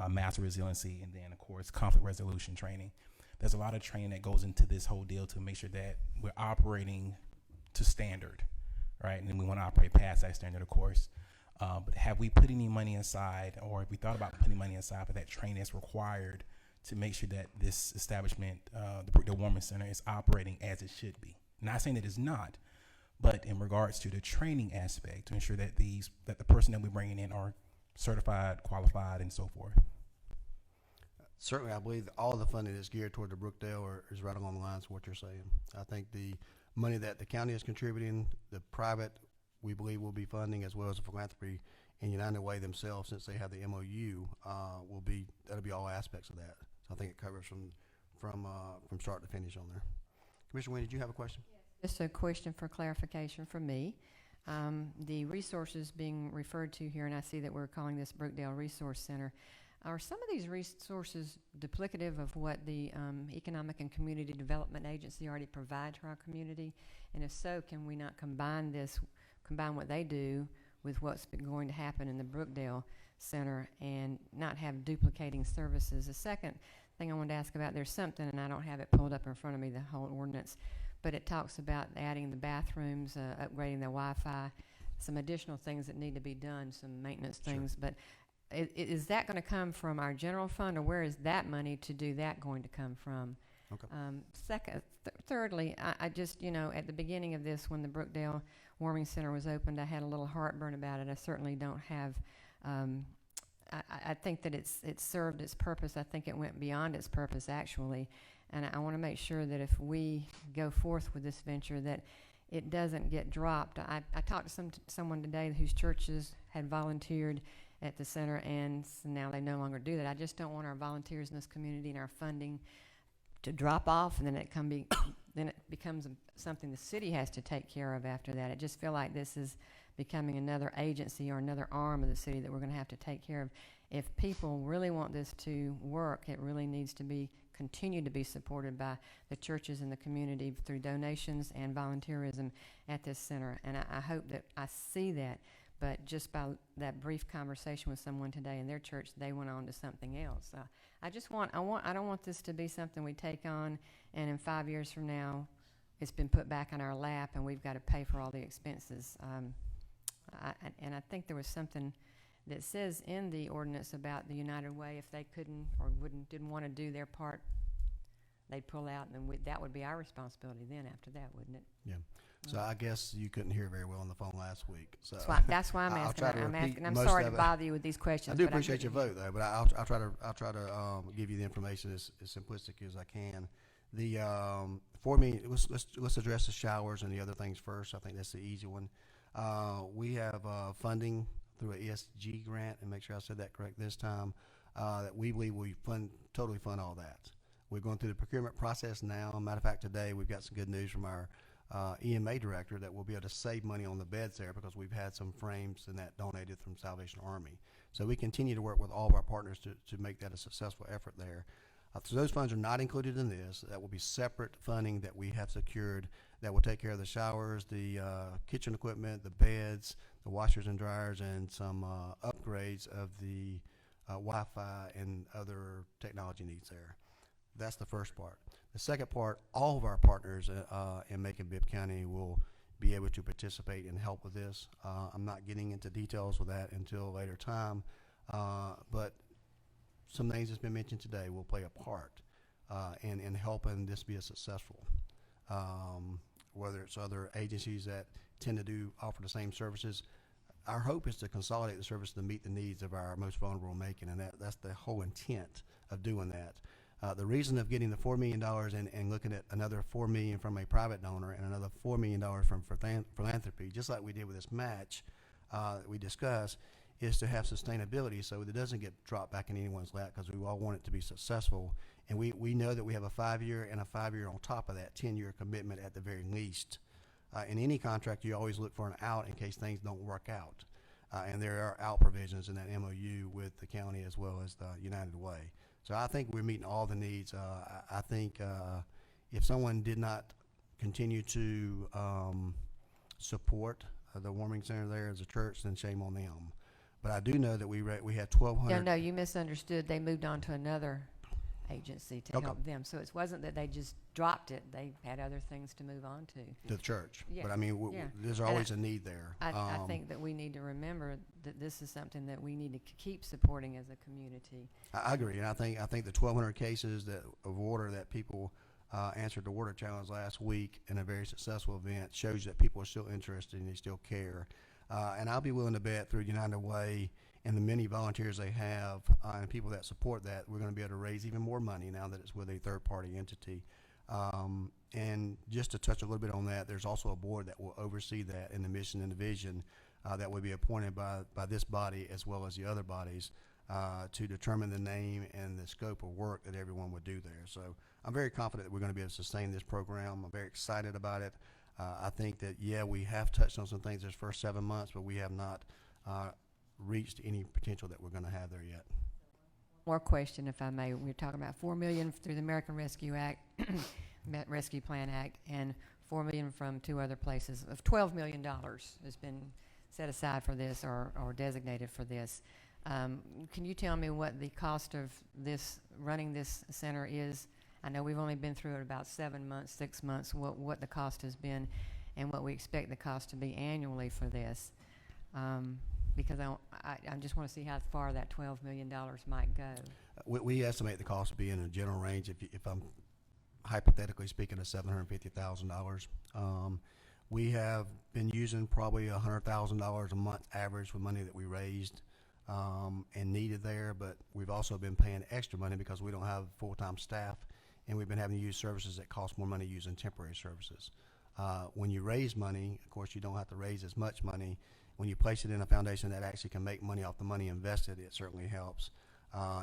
master resiliency, and then of course conflict resolution training? There's a lot of training that goes into this whole deal to make sure that we're operating to standard, right? And then we want to operate past that standard, of course. But have we put any money aside, or have we thought about putting money aside for that training that's required to make sure that this establishment, the Brookdale Warming Center, is operating as it should be? Not saying that it's not, but in regards to the training aspect, to ensure that that the person that we're bringing in are certified, qualified, and so forth. Certainly, I believe that all the funding is geared toward the Brookdale is right along the lines of what you're saying. I think the money that the county is contributing, the private, we believe will be funding, as well as the philanthropy and United Way themselves, since they have the MOU, that'll be all aspects of that. So I think it covers from start to finish on there. Commissioner Wayne, did you have a question? Just a question for clarification from me. The resources being referred to here, and I see that we're calling this Brookdale Resource Center. Are some of these resources duplicative of what the Economic and Community Development Agency already provide to our community? And if so, can we not combine what they do with what's going to happen in the Brookdale Center and not have duplicating services? The second thing I wanted to ask about, there's something, and I don't have it pulled up in front of me, the whole ordinance, but it talks about adding the bathrooms, upgrading the Wi-Fi, some additional things that need to be done, some maintenance things. But is that going to come from our general fund, or where is that money to do that going to come from? Okay. Thirdly, I just, at the beginning of this, when the Brookdale Warming Center was opened, I had a little heartburn about it. I certainly don't have, I think that it served its purpose. I think it went beyond its purpose, actually. And I want to make sure that if we go forth with this venture, that it doesn't get dropped. I talked to someone today whose churches had volunteered at the center, and so now they no longer do that. I just don't want our volunteers in this community and our funding to drop off, and then then it becomes something the city has to take care of after that. I just feel like this is becoming another agency or another arm of the city that we're going to have to take care of. If people really want this to work, it really needs to continue to be supported by the churches in the community through donations and volunteerism at this center. And I hope that I see that. But just by that brief conversation with someone today in their church, they went on to something else. I don't want this to be something we take on, and in 5 years from now, it's been put back in our lap, and we've got to pay for all the expenses. And I think there was something that says in the ordinance about the United Way, if they couldn't or didn't want to do their part, they'd pull out, and then that would be our responsibility then after that, wouldn't it? Yeah. So I guess you couldn't hear very well on the phone last week. So that's why I'm I'll asking. try to repeat I'm most sorry of to it. bother you with these questions. I do but appreciate your couldn't vote, though, but I'll try to give you the information as simplistic as I can. The for me, let's address the showers and the other things first. I think that's the easy one. We have funding through an ESG grant, and make sure I said that correct this time. That we believe we totally fund all that. We're going through the procurement process now. Matter of fact, today we've got some good news from our EMA director that we'll be able to save money on the beds there because we've had some frames and that donated from Salvation Army. So we continue to work with all of our partners to make that a successful effort there. So those funds are not included in this. That will be separate funding that we have secured that will take care of the showers, the kitchen equipment, the beds, the washers and dryers, and some upgrades of the Wi-Fi and other technology needs there. That's the first part. The second part, all of our partners in Macon-Bibb County will be able to participate and help with this. I'm not getting into details with that until a later time, but some things that's been mentioned today will play a part in helping this be a successful. Whether it's other agencies that tend to offer the same services, our hope is to consolidate the service to meet the needs of our most vulnerable in Macon, and that's the whole intent of doing that. The reason of getting the $4 million and looking at another $4 million from a private donor and another $4 million from philanthropy, just like we did with this match that we discussed, is to have sustainability so it doesn't get dropped back in anyone's lap, because we all want it to be successful. And we know that we have a 5-year and a 5-year on top of that 10-year commitment at the very least. In any contract, you always look for an out in case things don't work out. And there are out provisions in that MOU with the county as well as the United Way. So I think we're meeting all the needs. I think if someone did not continue to support the warming center there as a church, then shame on them. But I do know that we had 1,200. No, you misunderstood. They moved on to another agency to Okay. help them. So it wasn't that they just dropped it. They had other things to move on to. To the church. Yeah, But I mean, yeah. there's And always a need there. I think that we need to remember that this is something that we need to keep supporting as a community. I agree, and I think the 1,200 cases of water that people answered the water challenge last week in a very successful event shows that people are still interested and they still care. And I'll be willing to bet through United Way and the many volunteers they have and people that support that, we're going to be able to raise even more money now that it's with a third-party entity. And just to touch a little bit on that, there's also a board that will oversee that in the mission and the vision that will be appointed by this body as well as the other bodies to determine the name and the scope of work that everyone would do there. So I'm very confident that we're going to be able to sustain this program. I'm very excited about it. I think that, yeah, we have touched on some things this first 7 months, but we have not reached any potential that we're going to have there yet. More question, if I may. We're talking about $4 million through the American Rescue Act, Rescue Plan Act, and $4 million from 2 other places. Of $12 million has been set aside for this or designated for this. Can you tell me what the cost of this running this center is? I know we've only been through it about 7 months, 6 months. What the cost has been, and what we expect the cost to be annually for this. Because I just want to see how far that $12 million might go. We estimate the cost to be in a general range, if I'm hypothetically speaking, of $750,000. We have been using probably $100,000 a month average with money that we raised and needed there, but we've also been paying extra money because we don't have full-time staff, and we've been having to use services that cost more money using temporary services. When you raise money, of course, you don't have to raise as much money. When you place it in a foundation that actually can make money off the money invested, it certainly helps.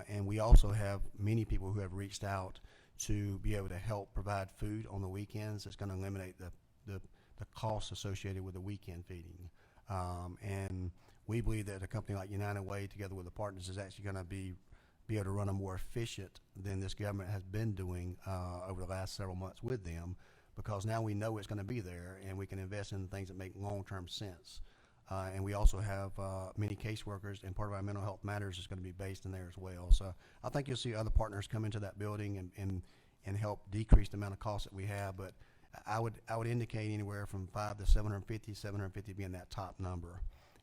And we also have many people who have reached out to be able to help provide food on the weekends. It's going to eliminate the costs associated with the weekend feeding. And we believe that a company like United Way, together with the partners, is actually going to be able to run a more efficient than this government has been doing over the last several months with them, because now we know it's going to be there and we can invest in things that make long-term sense. And we also have many caseworkers, and part of our mental health matters is going to be based in there as well. So I think you'll see other partners come into that building and help decrease the amount of costs that we have. But I would indicate anywhere from 5 to 750 being that top number.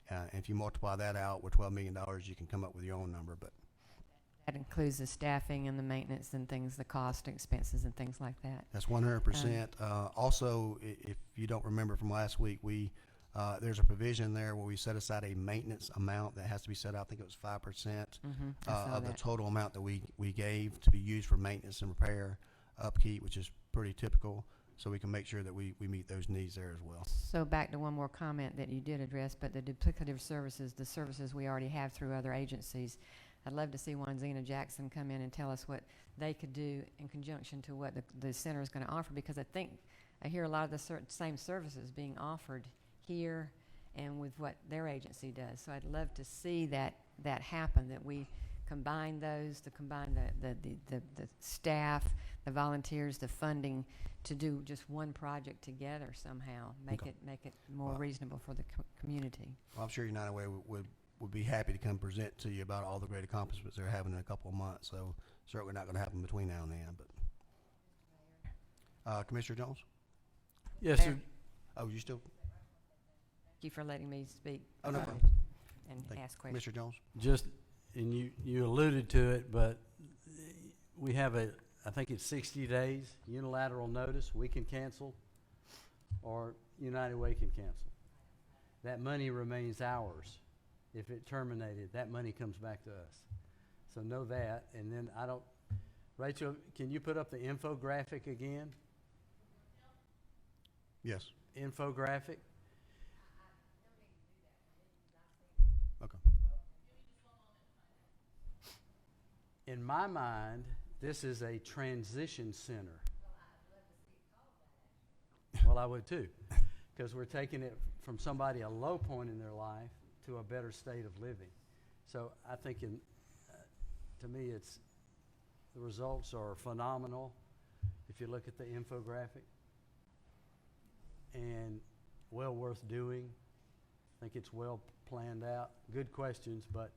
And if you multiply that out with $12 million, you can come up with your own number. But That includes the staffing and the maintenance and things, the cost, expenses, and things like that. that's 100%. Also, if you don't remember from last week, there's a provision there where we set aside a maintenance amount that has to be set out. I think it was 5% of the total amount that we gave to be used for maintenance and repair, upkeep, which is pretty typical. So we can make sure that we meet those needs there as well. So back to one more comment that you did address, but the duplicative services, the services we already have through other agencies, I'd love to see one Zena Jackson come in and tell us what they could do in conjunction to what the center is going to offer, because I hear a lot of the same services being offered here and with what their agency does. So I'd love to see that happen, that we combine those, to combine the staff, the volunteers, the funding, to do just one project together somehow, make it more reasonable for the community. Well, I'm sure United Way would be happy to come present to you about all the great accomplishments they're having in a couple of months. So certainly not going to happen between now and then. But Commissioner Jones? Yes, sir. Oh, you still? Thank you for letting me speak. Oh, no problem. And Thank you. ask questions. Commissioner Jones? Just, and you alluded to it, but we have I think it's 60 days unilateral notice. We can cancel, or United Way can cancel. That money remains ours. If it terminated, that money comes back to us. So know that. And then Rachel, can you put up the infographic again? Yes. Infographic? Okay. In my mind, this is a transition center. Well, I would too, because we're taking it from somebody, a low point in their life, to a better state of living. So I think to me, the results are phenomenal if you look at the infographic, and well worth doing. I think it's well planned out. Good questions, but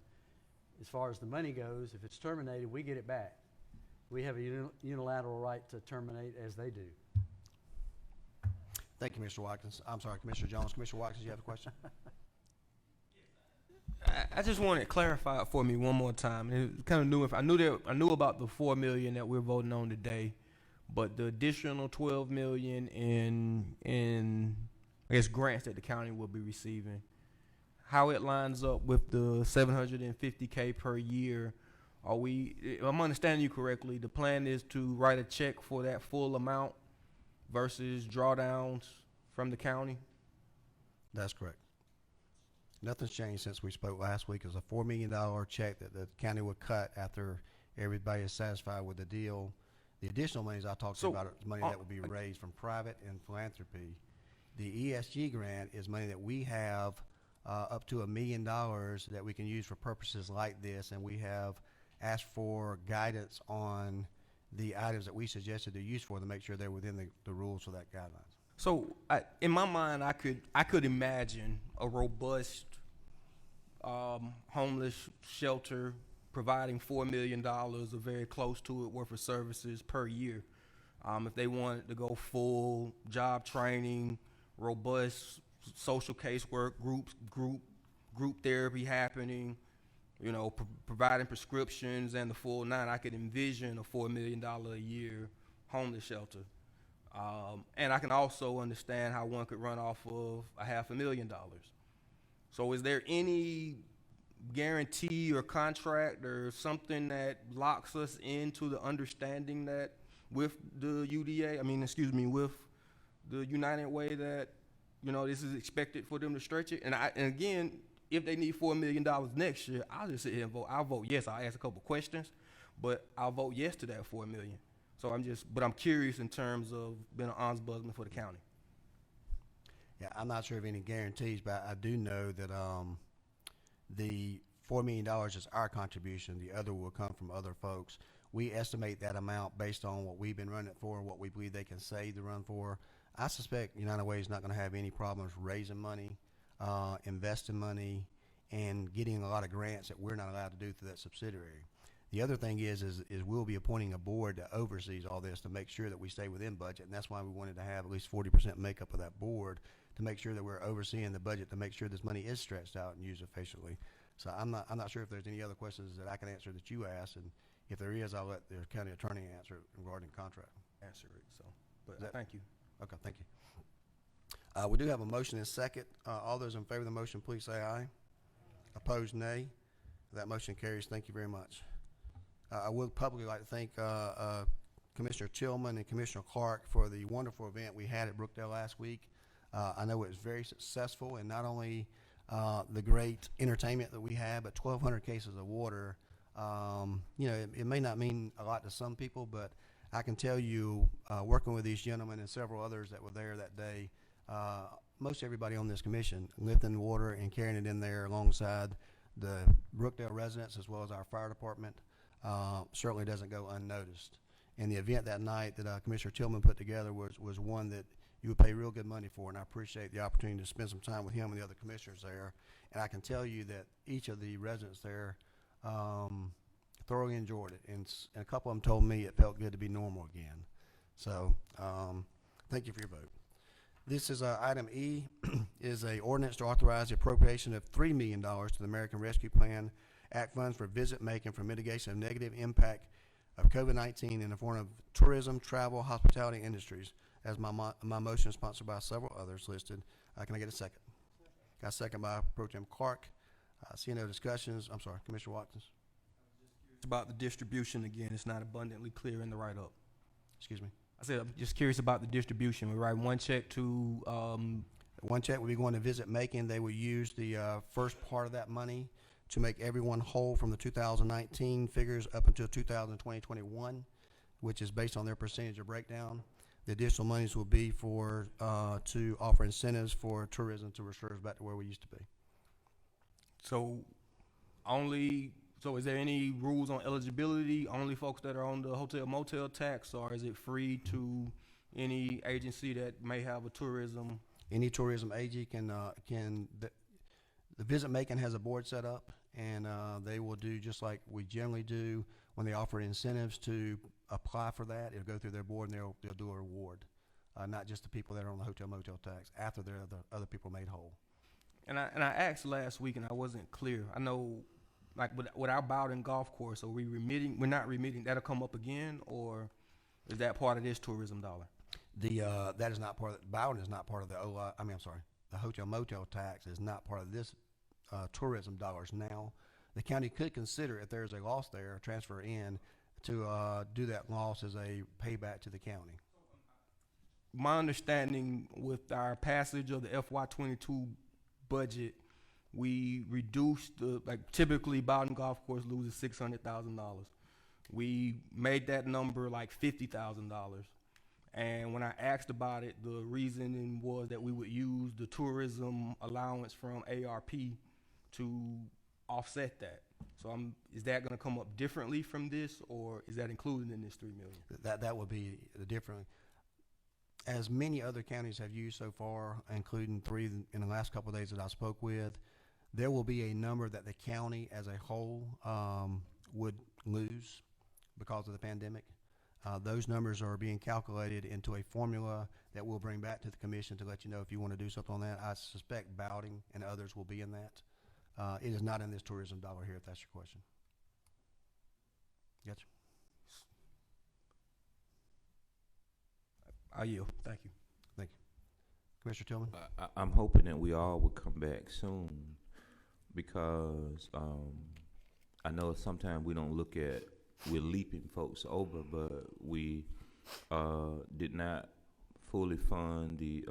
as far as the money goes, if it's terminated, we get it back. We have a unilateral right to terminate as they do. Thank you, Mr. Watkins. I'm sorry, Commissioner Jones. Commissioner Watkins, you have a question? I just want it clarified for me one more time. It kind of new. I knew about the $4 million that we're voting on today, but the additional $12 million in I guess grants that the county will be receiving, how it lines up with the $750K per year. If I'm understanding you correctly, the plan is to write a check for that full amount versus drawdowns from the county? That's correct. Nothing's changed since we spoke last week. It's a $4 million check that the county would cut after everybody is satisfied with the deal. The additional monies I talked about is money that will be raised from private and philanthropy. The ESG grant is money that we have up to $1 million that we can use for purposes like this, and we have asked for guidance on the items that we suggested they're used for to make sure they're within the rules for that guidelines. So in my mind, I could imagine a robust homeless shelter providing $4 million or very close to it worth of services per year. If they wanted to go full job training, robust social casework, group therapy happening, providing prescriptions and the full nine, I could envision a $4 million a year homeless shelter. And I can also understand how one could run off of $500,000. So is there any guarantee or contract or something that locks us into the understanding that with the with the United Way that, this is expected for them to stretch it? And again, if they need $4 million next year, I'll just sit here and vote. I'll vote yes. I'll ask a couple questions, but I'll vote yes to that $4 million. So I'm curious in terms of being an ombudsman for the county. Yeah, I'm not sure of any guarantees, but I do know that the $4 million is our contribution. The other will come from other folks. We estimate that amount based on what we've been running it for, what we believe they can save to run for. I suspect United Way is not going to have any problems raising money, investing money, and getting a lot of grants that we're not allowed to do through that subsidiary. The other thing is we'll be appointing a board that oversees all this to make sure that we stay within budget, and that's why we wanted to have at least 40% makeup of that board to make sure that we're overseeing the budget to make sure this money is stretched out and used efficiently. So I'm not sure if there's any other questions that I can answer that you asked, and if there is, I'll let the county attorney answer it regarding contract. Answer it. So, but thank you. Okay, thank you. We do have a motion and second. All those in favor of the motion, please say aye. Opposed, nay. That motion carries. Thank you very much. I would publicly like to thank Commissioner Tillman and Commissioner Clark for the wonderful event we had at Brookdale last week. I know it was very successful, and not only the great entertainment that we had, but 1,200 cases of water. It may not mean a lot to some people, but I can tell you, working with these gentlemen and several others that were there that day, most everybody on this commission lifting water and carrying it in there alongside the Brookdale residents as well as our fire department certainly doesn't go unnoticed. And the event that night that Commissioner Tillman put together was one that you would pay real good money for, and I appreciate the opportunity to spend some time with him and the other commissioners there. And I can tell you that each of the residents there thoroughly enjoyed it, and a couple of them told me it felt good to be normal again. So thank you for your vote. This is item E, is a ordinance to authorize the appropriation of $3 million to the American Rescue Plan Act funds for visit making for mitigation of negative impact of COVID-19 in the form of tourism, travel, hospitality industries. As my motion is sponsored by several others listed. Can I get a second? Got a second by Pro Tem Clark. Seeing no discussions, I'm sorry, Commissioner Watkins. It's about the distribution again. It's not abundantly clear in the write-up. Excuse me. I said I'm just curious about the distribution. We write one check to. One check will be going to Visit Macon. They will use the first part of that money to make everyone whole from the 2019 figures up until 2020-21, which is based on their percentage of breakdown. The additional monies will be for, to offer incentives for tourism to restore us back to where we used to be. So so is there any rules on eligibility? Only folks that are on the hotel motel tax, or is it free to any agency that may have a tourism? Any tourism agent the Visit Macon has a board set up, and they will do just like we generally do when they offer incentives to apply for that. It'll go through their board, and they'll do a reward, not just the people that are on the hotel motel tax after the other people made whole. And I asked last week and I wasn't clear. I know, like with our Bowden golf course, are we remitting? We're not remitting. That'll come up again, or is that part of this tourism dollar? That is not part of Bowden is not part of the the hotel motel tax is not part of this tourism dollars now. The county could consider, if there's a loss there, transfer in to do that loss as a payback to the county. My understanding with our passage of the FY22 budget, we reduced typically Bowden Golf Course loses $600,000. We made that number like $50,000. And when I asked about it, the reasoning was that we would use the tourism allowance from ARP to offset that. So is that going to come up differently from this, or is that included in this $3 million? That would be the different. As many other counties have used so far, including 3 in the last couple of days that I spoke with, there will be a number that the county as a whole would lose because of the pandemic. Those numbers are being calculated into a formula that we'll bring back to the commission to let you know if you want to do something on that. I suspect Bowding and others will be in that. It is not in this tourism dollar here, if that's your question. Gotcha. I yield. Thank you. Thank you. Commissioner Tillman? I'm hoping that we all will come back soon, because I know sometimes we don't look at, we're leaping folks over, but we did not fully fund the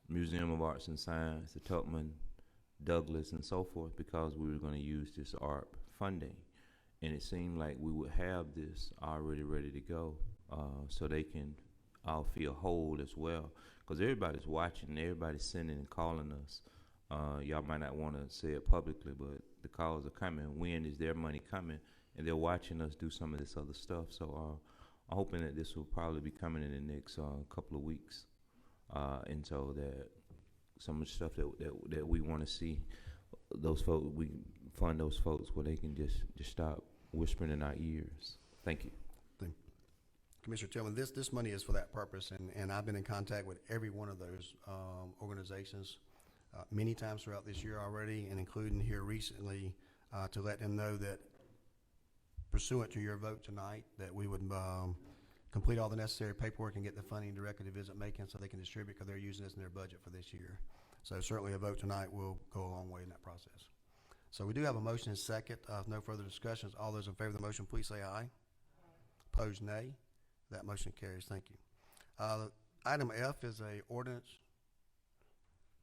Museum of Arts and Science, the Tubman, Douglas, and so forth, because we were going to use this ARP funding. And it seemed like we would have this already ready to go, so they can all feel whole as well. Because everybody's watching, everybody's sending and calling us. Y'all might not want to say it publicly, but the calls are coming. When is their money coming? And they're watching us do some of this other stuff. So I'm hoping that this will probably be coming in the next couple of weeks. And so that some of the stuff that we want to see, those folks, we fund those folks where they can just stop whispering in our ears. Thank you. Thank you. Commissioner Tillman, this money is for that purpose, and I've been in contact with every one of those organizations many times throughout this year already, and including here recently, to let them know that pursuant to your vote tonight, that we would complete all the necessary paperwork and get the funding directly to Visit Macon so they can distribute, because they're using this in their budget for this year. So certainly a vote tonight will go a long way in that process. So we do have a motion and second. No further discussions. All those in favor of the motion, please say aye. Opposed, nay. That motion carries. Thank you. Item F is a ordinance,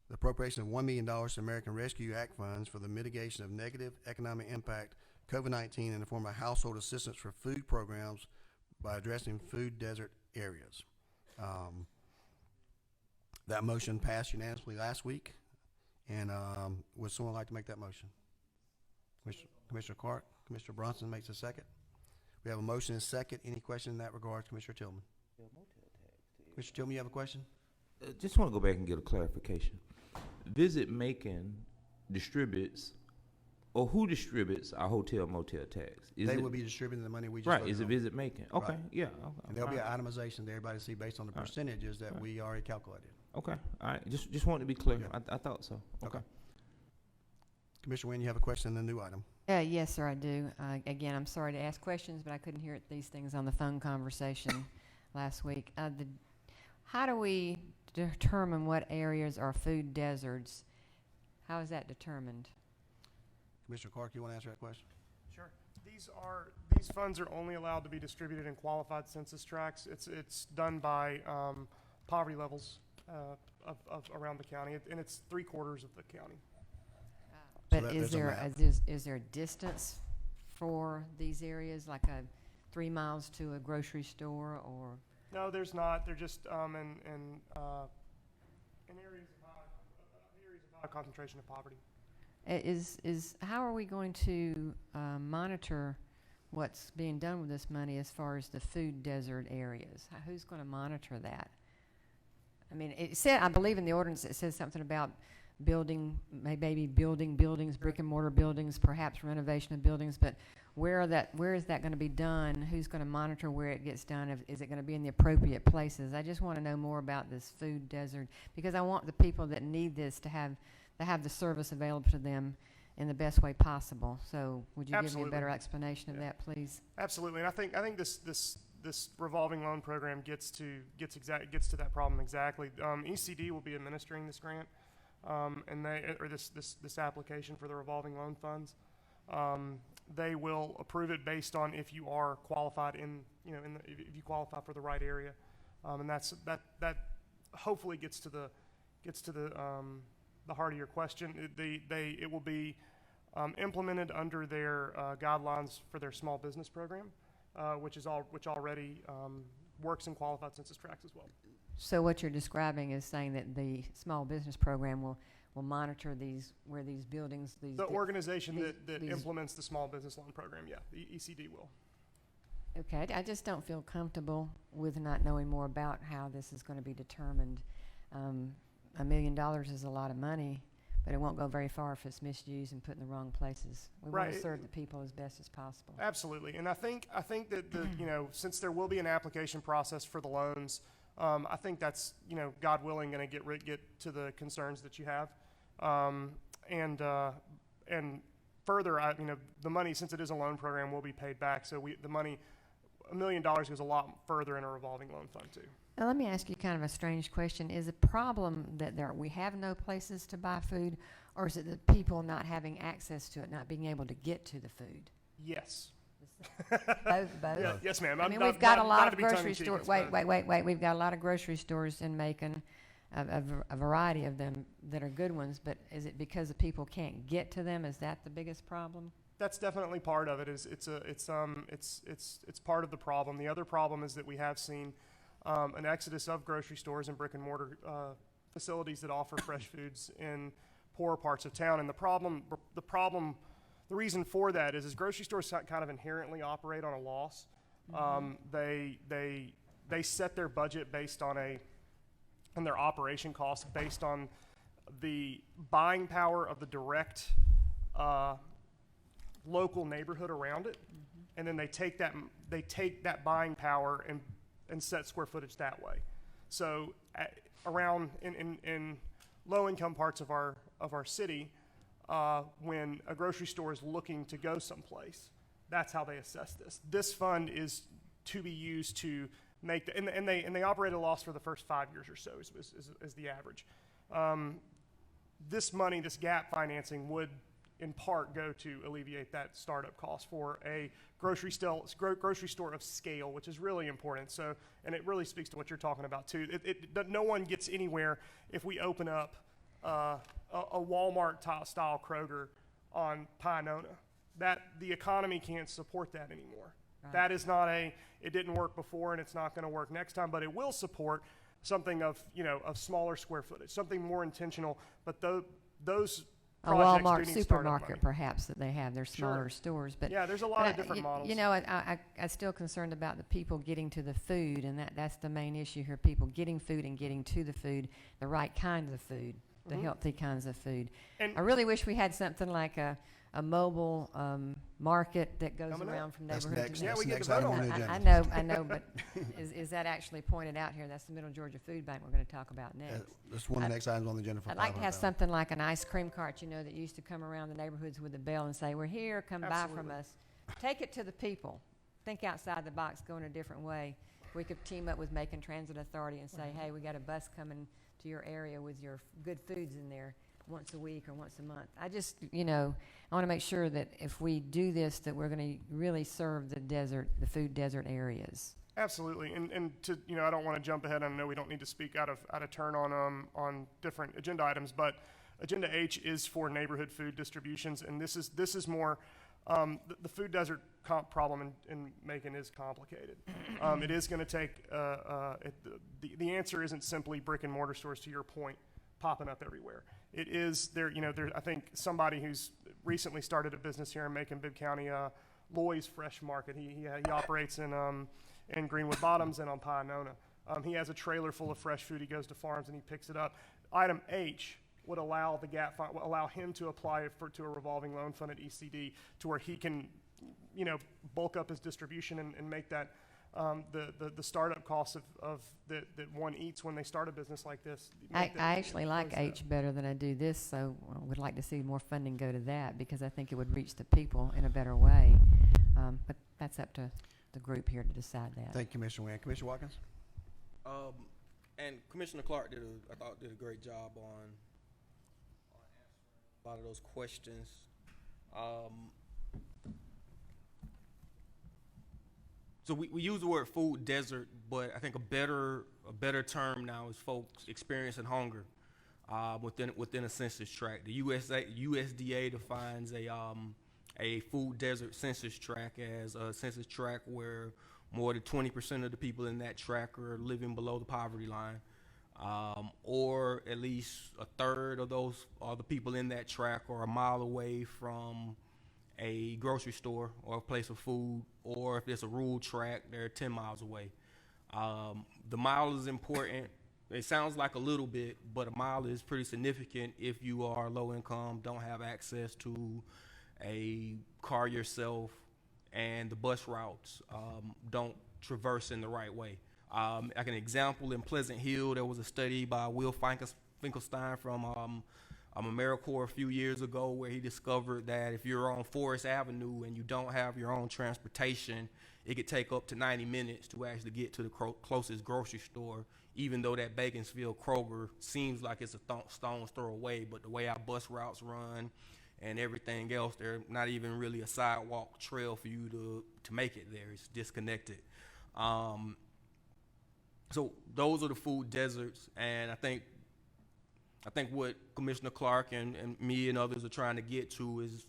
the appropriation of $1 million to American Rescue Act funds for the mitigation of negative economic impact COVID-19 in the form of household assistance for food programs by addressing food desert areas. That motion passed unanimously last week, and would someone like to make that motion? Commissioner Clark, Commissioner Bronson makes a second. We have a motion and second. Any question in that regard, Commissioner Tillman? Commissioner Tillman, you have a question? Just want to go back and get a clarification. Visit Macon distributes, or who distributes our hotel motel tax? They will be distributing the money we just right. voted Is it on. Visit Macon? Okay, Right. yeah. And there'll be an itemization that everybody see based on the percentages that we already calculated. Okay, all right. Just wanted to be clear. Yeah. I thought so. Okay. Commissioner Wynn, you have a question on the new item? Yes, sir, I do. Again, I'm sorry to ask questions, but I couldn't hear these things on the phone conversation last week. How do we determine what areas are food deserts? How is that determined? Commissioner Clark, you want to answer that question? Sure. These funds are only allowed to be distributed in qualified census tracts. It's done by poverty levels of around the county, and it's 3/4 of the county. But that- is there's a there, map. is there a distance for these areas, like 3 miles to a grocery store, or? No, there's not. They're just in areas of high concentration of poverty. How are we going to monitor what's being done with this money as far as the food desert areas? Who's going to monitor that? I mean, it said, I believe in the ordinance, it says something about building, maybe building buildings, brick and mortar buildings, perhaps renovation of buildings, but where is that going to be done? Who's going to monitor where it gets done? Is it going to be in the appropriate places? I just want to know more about this food desert, because I want the people that need this to have the service available to them in the best way possible. So would you give me a Absolutely. better explanation of Yeah. that, please? Absolutely, and I think this revolving loan program gets to that problem exactly. ECD will be administering this grant, and this application for the revolving loan funds. They will approve it based on if you are qualified if you qualify for the right area, and that hopefully gets to the heart of your question. It will be implemented under their guidelines for their small business program, which already works in qualified census tracts as well. So what you're describing is saying that the small business program will monitor these buildings, The organization these- that these- implements the small business loan program, yeah, the ECD will. Okay, I just don't feel comfortable with not knowing more about how this is going to be determined. $1 million is a lot of money, but it won't go very far if it's misused and put in the wrong places. We want to Right. serve the people as best as possible. Absolutely, and I think that since there will be an application process for the loans, I think that's God willing going to get to the concerns that you have, and further, the money, since it is a loan program, will be paid back. So the money, $1 million goes a lot further in a revolving loan fund too. Now, let me ask you kind of a strange question. Is the problem that we have no places to buy food, or is it the people not having access to it, not being able to get to the food? Yes. Both. Yeah, yes, ma'am. I mean, Not- we've got not- a not lot to of be grocery tongue-in-cheek, stores. it's Wait. both. We've got a lot of grocery stores in Macon, a variety of them that are good ones. But is it because the people can't get to them? Is that the biggest problem? That's definitely part of it. It's part of the problem. The other problem is that we have seen an exodus of grocery stores and brick and mortar facilities that offer fresh foods in poorer parts of town. And the reason for that is grocery stores kind of inherently operate on a loss. They set their budget based on and their operation costs based on the buying power of the direct local neighborhood around it, and then they take that buying power and set square footage that way. So around in low income parts of our city, when a grocery store is looking to go someplace, that's how they assess this. This fund is to be used to make and they operate at a loss for the first 5 years or so is the average. This money, this gap financing, would in part go to alleviate that startup cost for a grocery store of scale, which is really important. So, and it really speaks to what you're talking about too. No one gets anywhere if we open up a Walmart style Kroger on Pinona. That the economy can't support that anymore. Right. That is not it didn't work before, and it's not going to work next time. But it will support something of smaller square footage, something more intentional. But those A projects do Walmart need startup supermarket, money. perhaps, that they have. They're smaller Sure. stores, but Yeah, there's a lot of different models. I'm still concerned about the people getting to the food, and that's the main issue here: people getting food and getting to the food, the right kinds of food, the healthy kinds of food. And I really wish we had something like a mobile market that goes Coming up. around from That's neighborhood next. to Yeah, That's we get next to vote item on the it. agenda. I know, but is that actually pointed out here? That's the Middle Georgia Food Bank we're going to talk about next. That's one of the next items on the agenda for I'd like to have $500,000. something like an ice cream cart, that used to come around the neighborhoods with a bell and say, "We're here, come buy from Absolutely. us." Take it to the people. Think outside the box, go in a different way. We could team up with Macon Transit Authority and say, "Hey, we got a bus coming to your area with your good foods in there once a week or once a month." I just, I want to make sure that if we do this, that we're going to really serve the food desert areas. Absolutely, and to I don't want to jump ahead. I know we don't need to speak out of turn on different agenda items, but Agenda H is for neighborhood food distributions, and this is more, the food desert problem in Macon is complicated. It is going to take, the answer isn't simply brick and mortar stores, to your point, popping up everywhere. It is there, I think somebody who's recently started a business here in Macon-Bibb County, Loy's Fresh Market. He operates in Greenwood Bottoms and on Pionona. He has a trailer full of fresh food. He goes to farms and he picks it up. Item H would allow allow him to apply to a revolving loan fund at ECD to where he can, bulk up his distribution and make that the startup costs of that one eats when they start a business like this. I actually like H better than I do this, so I would like to see more funding go to that because I think it would reach the people in a better way. But that's up to the group here to decide that. Thank you, Commissioner Wynn. Commissioner Watkins? And Commissioner Clark did a great job on answering a lot of those questions. So we use the word food desert, but I think a better term now is folks experiencing hunger within a census tract. The USDA defines a food desert census tract as a census tract where more than 20% of the people in that tract are living below the poverty line, or at least a third of those are the people in that tract are a mile away from a grocery store or a place of food, or if it's a rural tract, they're 10 miles away. The mile is important. It sounds like a little bit, but a mile is pretty significant if you are low income, don't have access to a car yourself, and the bus routes don't traverse in the right way. Like an example, in Pleasant Hill, there was a study by Will Finkelstein from AmeriCorps a few years ago where he discovered that if you're on Forest Avenue and you don't have your own transportation, it could take up to 90 minutes to actually get to the closest grocery store, even though that Baconsfield Kroger seems like it's a stone's throw away. But the way our bus routes run and everything else, they're not even really a sidewalk trail for you to make it there. It's disconnected. So those are the food deserts, and I think what Commissioner Clark and me and others are trying to get to is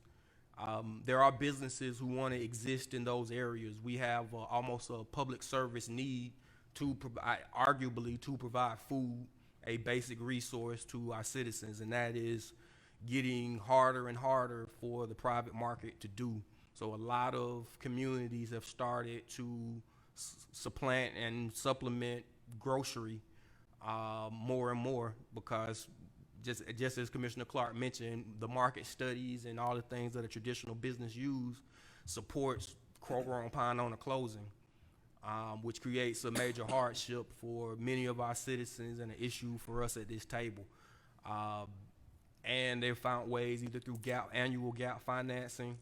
there are businesses who want to exist in those areas. We have almost a public service need to provide food, a basic resource to our citizens, and that is getting harder and harder for the private market to do. So a lot of communities have started to supplant and supplement grocery more and more because just as Commissioner Clark mentioned, the market studies and all the things that a traditional business use supports Kroger on Pionona closing, which creates a major hardship for many of our citizens and an issue for us at this table. And they've found ways either through annual gap financing,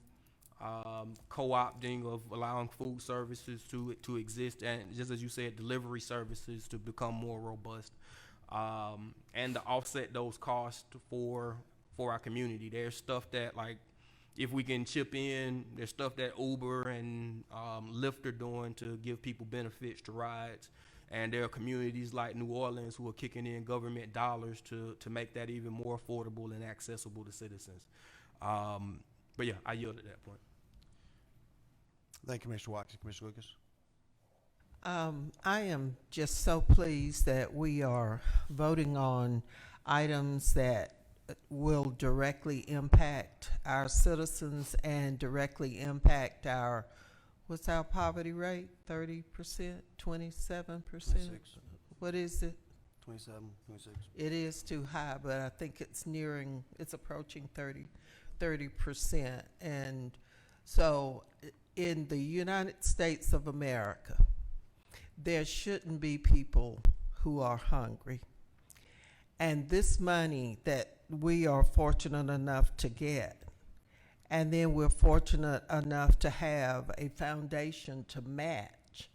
co-opting of allowing food services to exist, and just as you said, delivery services to become more robust, and to offset those costs for our community. There's stuff that, like, if we can chip in, there's stuff that Uber and Lyft are doing to give people benefits to rides. And there are communities like New Orleans who are kicking in government dollars to make that even more affordable and accessible to citizens. But yeah, I yield at that point. Thank you, Mr. Watkins. Commissioner Lucas? I am just so pleased that we are voting on items that will directly impact our citizens and directly impact what's our poverty rate? 30%, 27%? 26. What is it? 27, 26. It is too high, but I think it's approaching 30%. And so in the United States of America, there shouldn't be people who are hungry. And this money that we are fortunate enough to get, and then we're fortunate enough to have a foundation to match,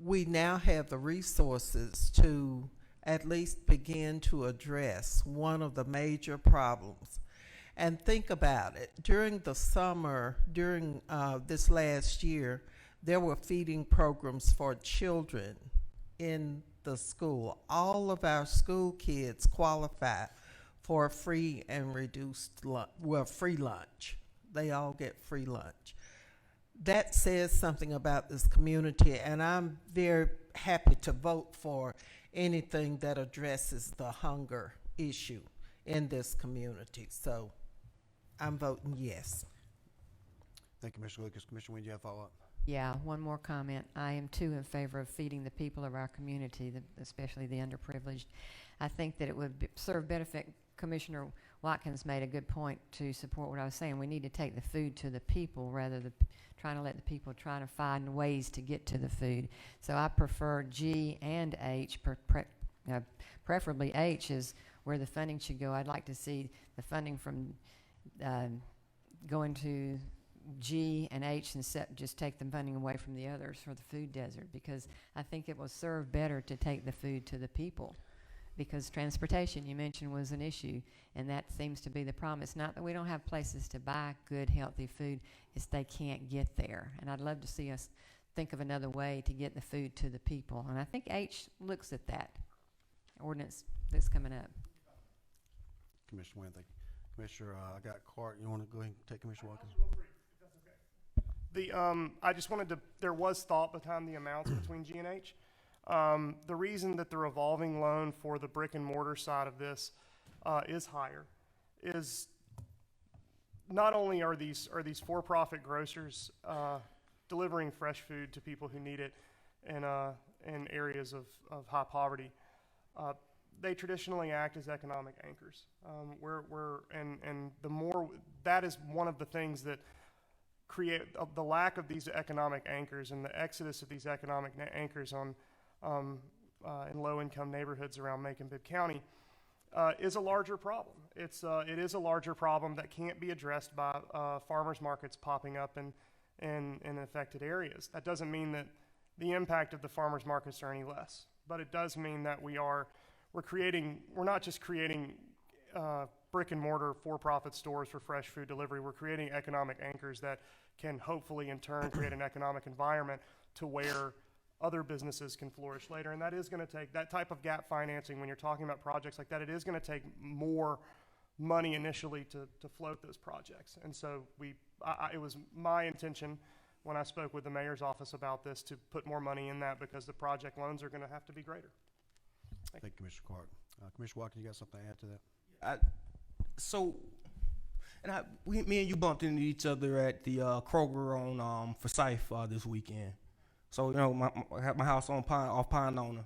we now have the resources to at least begin to address one of the major problems. And think about it. During the summer, during this last year, there were feeding programs for children in the school. All of our school kids qualify for a free and reduced lunch, well, free lunch. They all get free lunch. That says something about this community, and I'm very happy to vote for anything that addresses the hunger issue in this community. So I'm voting yes. Thank you, Commissioner Lucas. Commissioner Wynn, do you have a follow-up? Yeah, one more comment. I am too in favor of feeding the people of our community, especially the underprivileged. I think that it would serve benefit. Commissioner Watkins made a good point to support what I was saying. We need to take the food to the people rather than trying to let the people try to find ways to get to the food. So I prefer G and H, preferably H is where the funding should go. I'd like to see the funding from going to G and H and just take the funding away from the others for the food desert, because I think it will serve better to take the food to the people, because transportation, you mentioned, was an issue, and that seems to be the problem. It's not that we don't have places to buy good, healthy food, it's they can't get there. And I'd love to see us think of another way to get the food to the people. And I think H looks at that ordinance that's coming up. Commissioner Wynn, thank you. Commissioner, I got Clark. You want to go ahead and take Commissioner Watkins? I just wanted to, there was thought behind the amounts between G and H. The reason that the revolving loan for the brick and mortar side of this is higher is not only are these for-profit grocers delivering fresh food to people who need it in areas of high poverty, they traditionally act as economic anchors. And the more, that is one of the things that create the lack of these economic anchors and the exodus of these economic anchors in low-income neighborhoods around Macon-Bibb County is a larger problem. It is a larger problem that can't be addressed by farmers markets popping up in affected areas. That doesn't mean that the impact of the farmers markets are any less, but it does mean that we're not just creating brick and mortar for-profit stores for fresh food delivery. We're creating economic anchors that can hopefully in turn create an economic environment to where other businesses can flourish later. And that is going to take that type of gap financing. When you're talking about projects like that, it is going to take more money initially to float those projects. And so it was my intention when I spoke with the mayor's office about this to put more money in that, because the project loans are going to have to be greater. Thank you, Commissioner Clark. Commissioner Watkins, you got something to add to that? Me and you bumped into each other at the Kroger on Forsyth this weekend. So, you know, I have my house off Pine,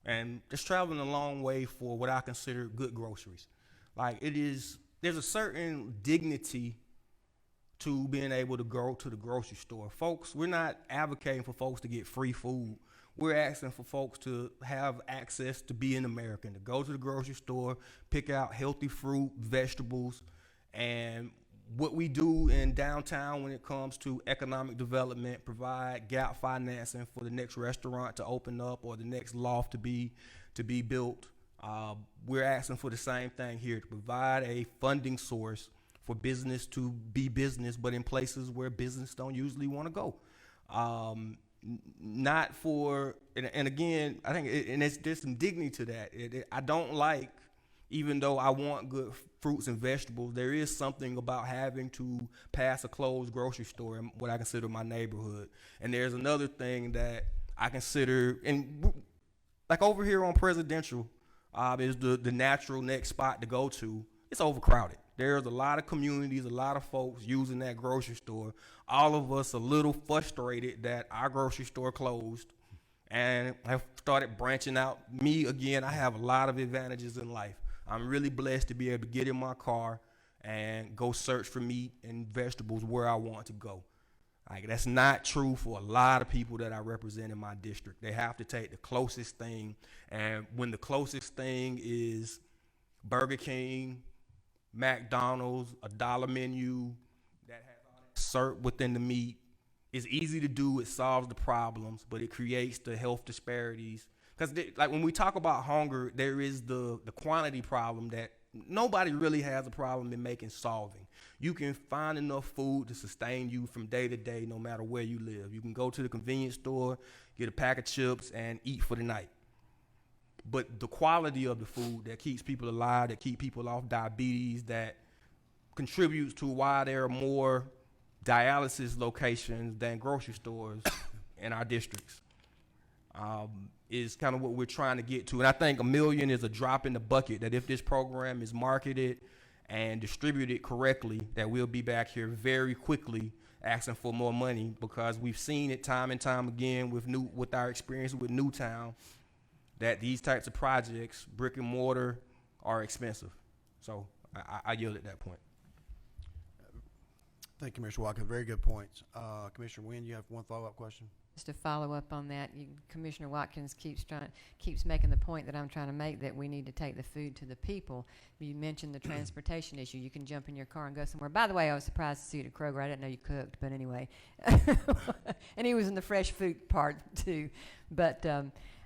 and it's traveling a long way for what I consider good groceries. Like, there's a certain dignity to being able to go to the grocery store. Folks, we're not advocating for folks to get free food. We're asking for folks to have access to be an American, to go to the grocery store, pick out healthy fruit, vegetables, and what we do in downtown when it comes to economic development, provide gap financing for the next restaurant to open up or the next loft to be built. We're asking for the same thing here, to provide a funding source for business to be business, but in places where business don't usually want to go. Not for, and again, I think, there's some dignity to that. I don't like, even though I want good fruits and vegetables, there is something about having to pass a closed grocery store in what I consider my neighborhood. And there's another thing that I consider, and like over here on Presidential is the natural next spot to go to. It's overcrowded. There's a lot of communities, a lot of folks using that grocery store. All of us a little frustrated that our grocery store closed, and I've started branching out. Me, again, I have a lot of advantages in life. I'm really blessed to be able to get in my car and go search for meat and vegetables where I want to go. Like, that's not true for a lot of people that I represent in my district. They have to take the closest thing, and when the closest thing is Burger King, McDonald's, a dollar menu that has all that syrup within the meat, it's easy to do. It solves the problems, but it creates the health disparities. Because like when we talk about hunger, there is the quantity problem that nobody really has a problem in solving. You can find enough food to sustain you from day to day, no matter where you live. You can go to the convenience store, get a pack of chips, and eat for the night. but the quality of the food that keeps people alive, that keep people off diabetes, that contributes to why there are more dialysis locations than grocery stores in our districts. Is kind of what we're trying to get to. And I think $1 million is a drop in the bucket, that if this program is marketed and distributed correctly, that we'll be back here very quickly asking for more money, because we've seen it time and time again with our experience with Newtown, that these types of projects, brick and mortar, are expensive. So I yield at that point. Thank you, Commissioner Watkins. Very good points. Commissioner Wynn, you have one follow-up question? Just to follow up on that, Commissioner Watkins keeps making the point that I'm trying to make, that we need to take the food to the people. You mentioned the transportation issue. You can jump in your car and go somewhere. By the way, I was surprised to see you at Kroger. I didn't know you cooked, but anyway. And he was in the fresh food part too. But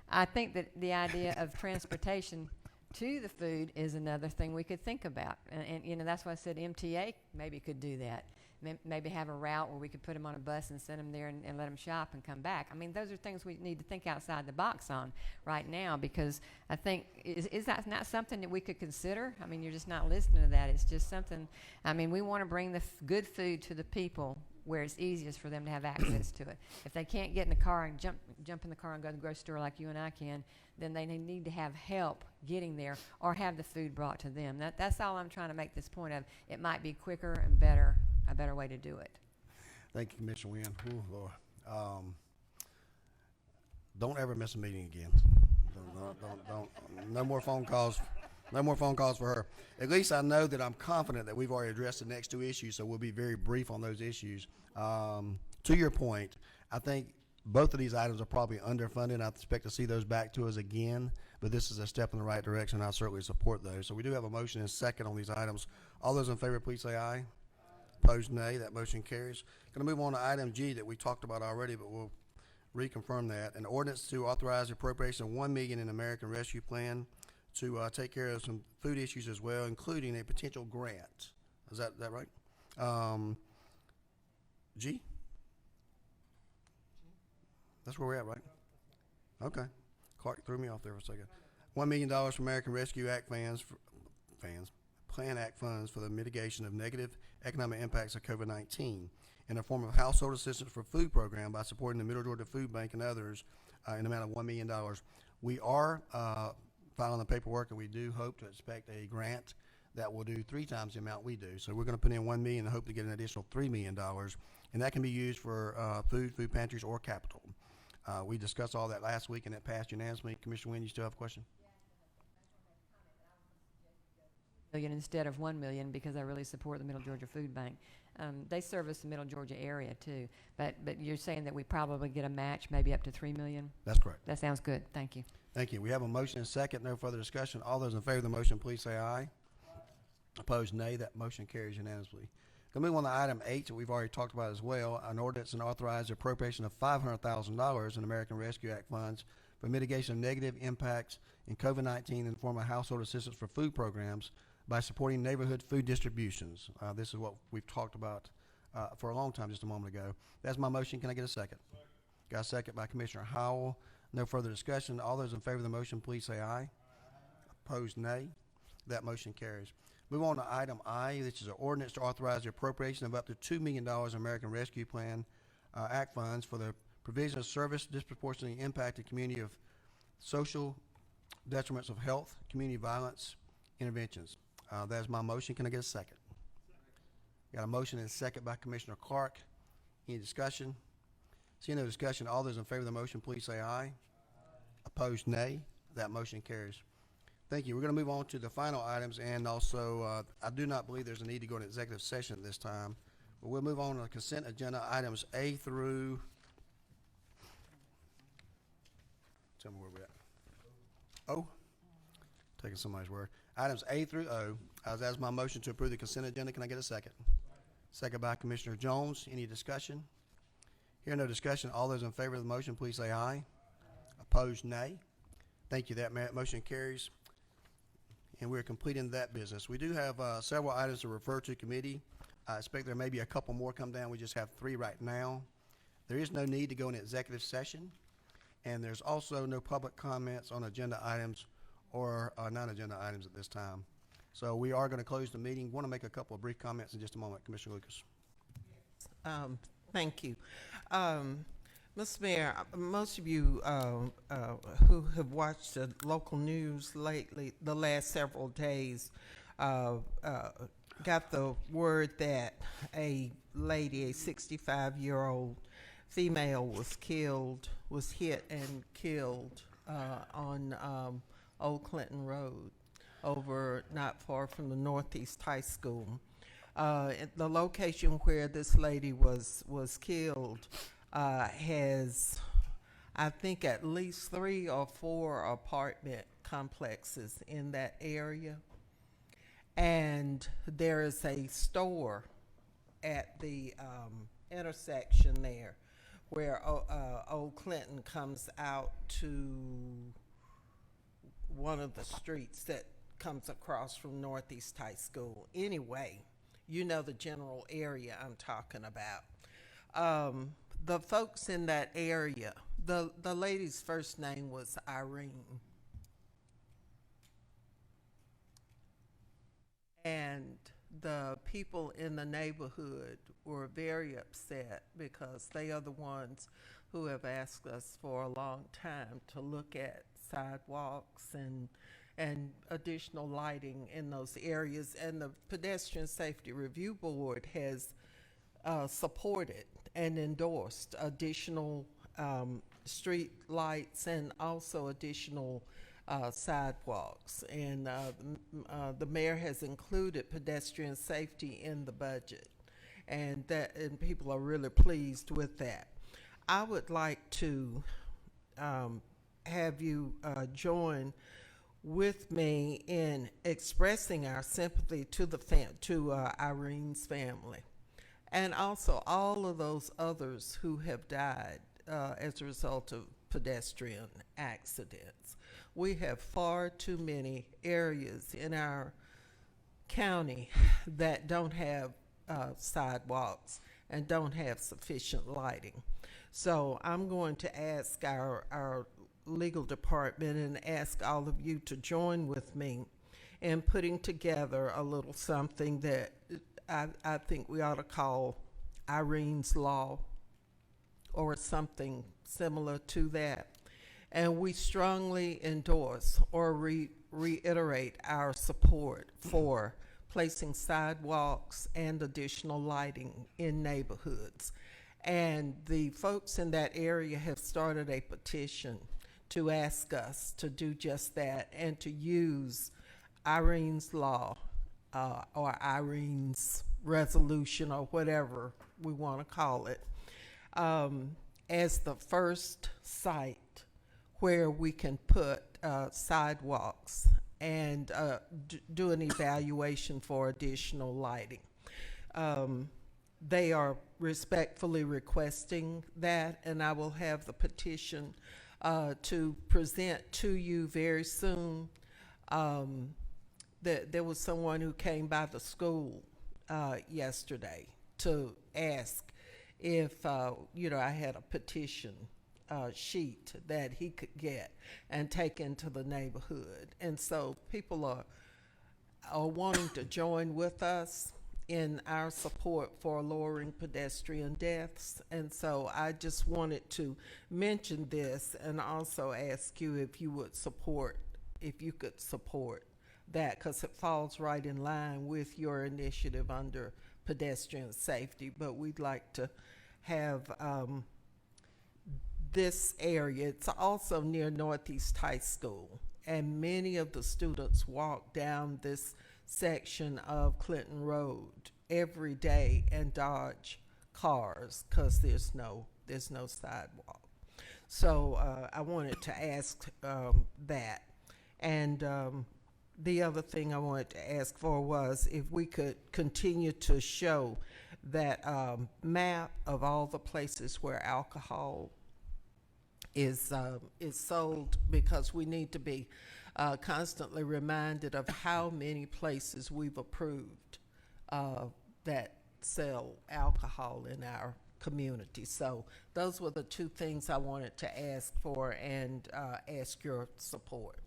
I think that the idea of transportation to the food is another thing we could think about. And you know, that's why I said MTA maybe could do that. Maybe have a route where we could put them on a bus and send them there and let them shop and come back. I mean, those are things we need to think outside the box on right now, because I think, is that not something that we could consider? I mean, you're just not listening to that. It's just something, I mean, we want to bring the good food to the people where it's easiest for them to have access to it. If they can't get in the car and jump in the car and go to the grocery store like you and I can, then they need to have help getting there or have the food brought to them. That's all I'm trying to make this point of. It might be quicker and a better way to do it. Thank you, Commissioner Wynn. Ooh, Lord. Don't ever miss a meeting again. Don't. No more phone calls. No more phone calls for her. At least I know that I'm confident that we've already addressed the next two issues, so we'll be very brief on those issues. To your point, I think both of these items are probably underfunded. I expect to see those back to us again, but this is a step in the right direction. I certainly support those. So we do have a motion and a second on these items. All those in favor, please say aye. Opposed, nay. That motion carries. Going to move on to item G that we talked about already, but we'll reconfirm that. An ordinance to authorize the appropriation of $1 million in American Rescue Plan to take care of some food issues as well, including a potential grant. Is that right? G? That's where we're at, right? Okay. Clark threw me off there for a second. $1 million from American Rescue Act Plan Act funds for the mitigation of negative economic impacts of COVID-19 in the form of household assistance for food program by supporting the Middle Georgia Food Bank and others in the amount of $1 million. We are filing the paperwork, and we do hope to expect a grant that will do 3 times the amount we do. So we're going to put in $1 million and hope to get an additional $3 million, and that can be used for food pantries, or capital. We discussed all that last week, and it passed unanimously. Commissioner Wynn, you still have a question? Million instead of $1 million, because I really support the Middle Georgia Food Bank. They service the Middle Georgia area too, but you're saying that we probably get a match, maybe up to $3 million? That's correct. That sounds good. Thank you. Thank you. We have a motion and a second. No further discussion. All those in favor of the motion, please say aye. Opposed, nay. That motion carries unanimously. Going to move on to item H that we've already talked about as well. An ordinance and authorize the appropriation of $500,000 in American Rescue Act funds for mitigation of negative impacts in COVID-19 in the form of household assistance for food programs by supporting neighborhood food distributions. This is what we've talked about for a long time, just a moment ago. That's my motion. Can I get a second? Got a second by Commissioner Howell. No further discussion. All those in favor of the motion, please say aye. Opposed, nay. That motion carries. Move on to item I. This is an ordinance to authorize the appropriation of up to $2 million in American Rescue Plan Act funds for the provision of service disproportionately impacted community of social detriments of health, community violence interventions. That is my motion. Can I get a second? Got a motion and a second by Commissioner Clark. Any discussion? Seeing no discussion, all those in favor of the motion, please say aye. Opposed, nay. That motion carries. Thank you. We're going to move on to the final items, and also I do not believe there's a need to go into executive session at this time, but we'll move on to the consent agenda items A through, tell me where we're at. O? Taking somebody's word. Items A through O. That's my motion to approve the consent agenda. Can I get a second? Second by Commissioner Jones. Any discussion? Hearing no discussion, all those in favor of the motion, please say aye. Opposed, nay. Thank you. That motion carries, and we're completing that business. We do have several items to refer to committee. I expect there may be a couple more come down. We just have 3 right now. There is no need to go into executive session. And there's also no public comments on agenda items or non-agenda items at this time. So we are going to close the meeting. Want to make a couple of brief comments in just a moment, Commissioner Lucas. Thank you. Mr. Mayor, most of you who have watched the local news lately, the last several days, got the word that a lady, a 65-year-old female, was hit and killed on Old Clinton Road, over not far from the Northeast High School. The location where this lady was killed has, I think, at least 3 or 4 apartment complexes in that area. And there is a store at the intersection there where Old Clinton comes out to one of the streets that comes across from Northeast High School. Anyway, you know the general area I'm talking about. The folks in that area, the lady's first name was Irene. And the people in the neighborhood were very upset because they are the ones who have asked us for a long time to look at sidewalks and additional lighting in those areas. And the Pedestrian Safety Review Board has supported and endorsed additional street lights and also additional sidewalks. And the mayor has included pedestrian safety in the budget, and people are really pleased with that. I would like to have you join with me in expressing our sympathy to Irene's family, and also all of those others who have died as a result of pedestrian accidents. We have far too many areas in our county that don't have sidewalks and don't have sufficient lighting. So I'm going to ask our legal department and ask all of you to join with me in putting together a little something that I think we ought to call Irene's Law or something similar to that. And we strongly endorse or reiterate our support for placing sidewalks and additional lighting in neighborhoods. And the folks in that area have started a petition to ask us to do just that and to use Irene's Law or Irene's Resolution or whatever we want to call it as the first site where we can put sidewalks and do an evaluation for additional lighting. They are respectfully requesting that, and I will have the petition to present to you very soon. There was someone who came by the school yesterday to ask if I had a petition sheet that he could get and take into the neighborhood. And so people are wanting to join with us in our support for lowering pedestrian deaths. And so I just wanted to mention this and also ask you if you could support that, because it falls right in line with your initiative under pedestrian safety. But we'd like to have this area. It's also near Northeast High School, and many of the students walk down this section of Clinton Road every day and dodge cars because there's no sidewalk. So I wanted to ask that. And the other thing I wanted to ask for was if we could continue to show that map of all the places where alcohol is sold, because we need to be constantly reminded of how many places we've approved that sell alcohol in our community. So those were the two things I wanted to ask for and ask your support.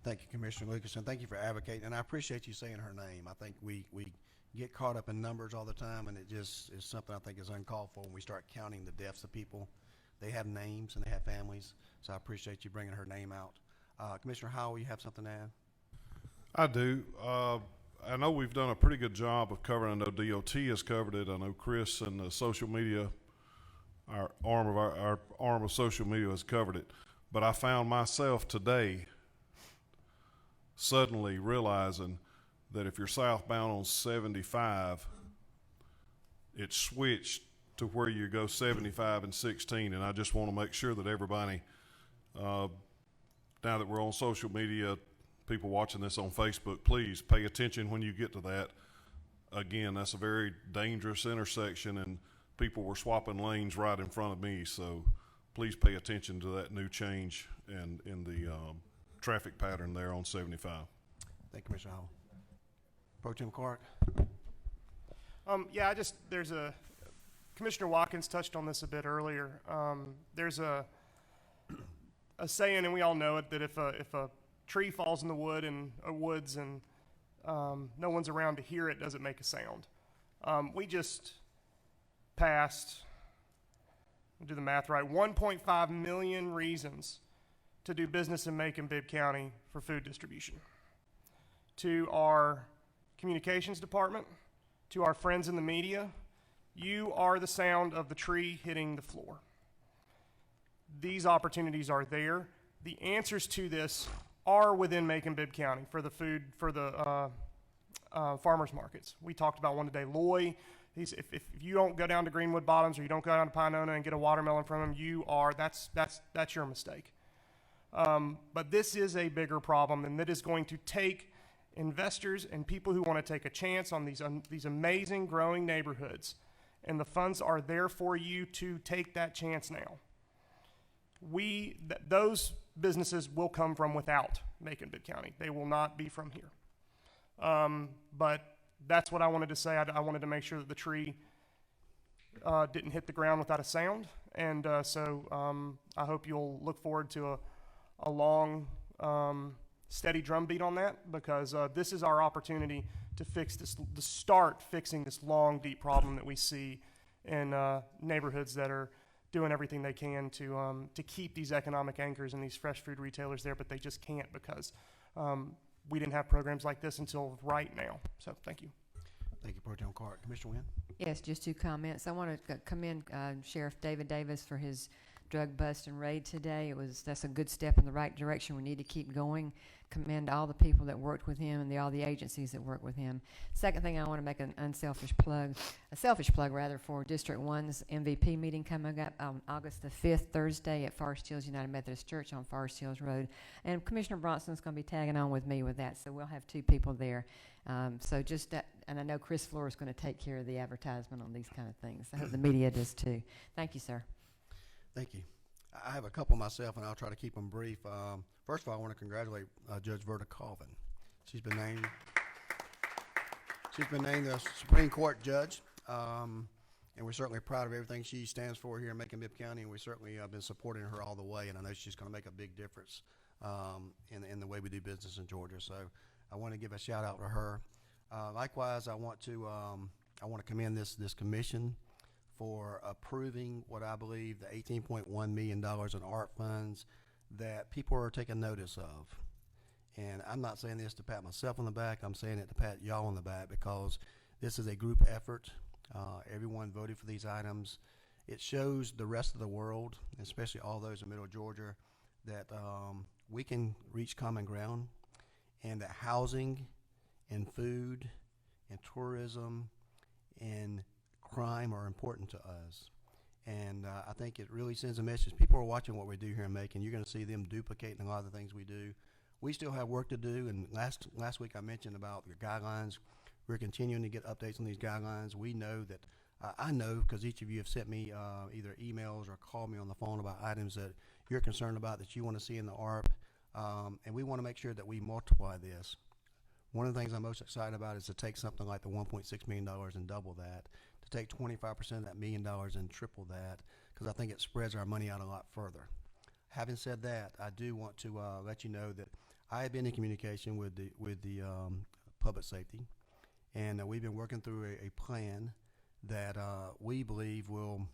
Thank you, Commissioner Lucas, and thank you for advocating. And I appreciate you saying her name. I think we get caught up in numbers all the time, and it just is something I think is uncalled for when we start counting the deaths of people. They have names and they have families, so I appreciate you bringing her name out. Commissioner Howell, you have something to add? I do. I know we've done a pretty good job of covering. I know DOT has covered it. I know Chris and the social media, our arm of social media has covered it. But I found myself today suddenly realizing that if you're southbound on 75, it switched to where you go 75 and 16. And I just want to make sure that everybody, now that we're on social media, people watching this on Facebook, please pay attention when you get to that. Again, that's a very dangerous intersection, and people were swapping lanes right in front of me. So please pay attention to that new change and in the traffic pattern there on 75. Thank you, Commissioner Howell. Pro Tem Clark. Yeah, Commissioner Watkins touched on this a bit earlier. There's a saying, and we all know it, that if a tree falls in the woods and no one's around to hear it, does it make a sound? We just passed, do the math right, 1.5 million reasons to do business in Macon-Bibb County for food distribution. To our communications department, to our friends in the media, you are the sound of the tree hitting the floor. These opportunities are there. The answers to this are within Macon-Bibb County for the food, for the farmers markets. We talked about one today. Loy, if you don't go down to Greenwood Bottoms or you don't go down to Pinona and get a watermelon from him, that's your mistake. But this is a bigger problem, and that is going to take investors and people who want to take a chance on these amazing growing neighborhoods, and the funds are there for you to take that chance now. Those businesses will come from without Macon-Bibb County. They will not be from here. But that's what I wanted to say. I wanted to make sure that the tree didn't hit the ground without a sound, and so I hope you'll look forward to a long, steady drumbeat on that, because this is our opportunity to start fixing this long, deep problem that we see in neighborhoods that are doing everything they can to keep these economic anchors and these fresh food retailers there, but they just can't because we didn't have programs like this until right now. So thank you. Thank you, Pro Tem Clark. Commissioner Wynn? Yes, just 2 comments. I want to commend Sheriff David Davis for his drug bust and raid today. That's a good step in the right direction. We need to keep going. Commend all the people that worked with him and all the agencies that worked with him. Second thing, I want to make a selfish plug for District 1's MVP meeting coming up on August the 5th, Thursday at Forest Hills United Methodist Church on Forest Hills Road. And Commissioner Bronson's going to be tagging on with me with that, so we'll have 2 people there. So just that, and I know Chris Floor is going to take care of the advertisement on these kind of things. I hope the media does too. Thank you, sir. Thank you. I have a couple myself, and I'll try to keep them brief. First of all, I want to congratulate Judge Verda Colvin. She's been named the Supreme Court judge, and we're certainly proud of everything she stands for here in Macon-Bibb County, and we certainly have been supporting her all the way, and I know she's going to make a big difference in the way we do business in Georgia. So I want to give a shout out to her. Likewise, I want to commend this commission for approving what I believe the $18.1 million in ARP funds that people are taking notice of. And I'm not saying this to pat myself on the back, I'm saying it to pat y'all on the back, because this is a group effort. Everyone voted for these items. It shows the rest of the world, especially all those in Middle Georgia, that we can reach common ground, and that housing and food and tourism and crime are important to us. And I think it really sends a message. People are watching what we do here in Macon. You're going to see them duplicating a lot of the things we do. We still have work to do, and last week I mentioned about the guidelines. We're continuing to get updates on these guidelines. We know that, I know because each of you have sent me either emails or called me on the phone about items that you're concerned about, that you want to see in the ARP, and we want to make sure that we multiply this. One of the things I'm most excited about is to take something like the $1.6 million and double that, to take 25% of that $1 million and triple that, because I think it spreads our money out a lot further. Having said that, I do want to let you know that I have been in communication with the public safety, and we've been working through a plan that we believe will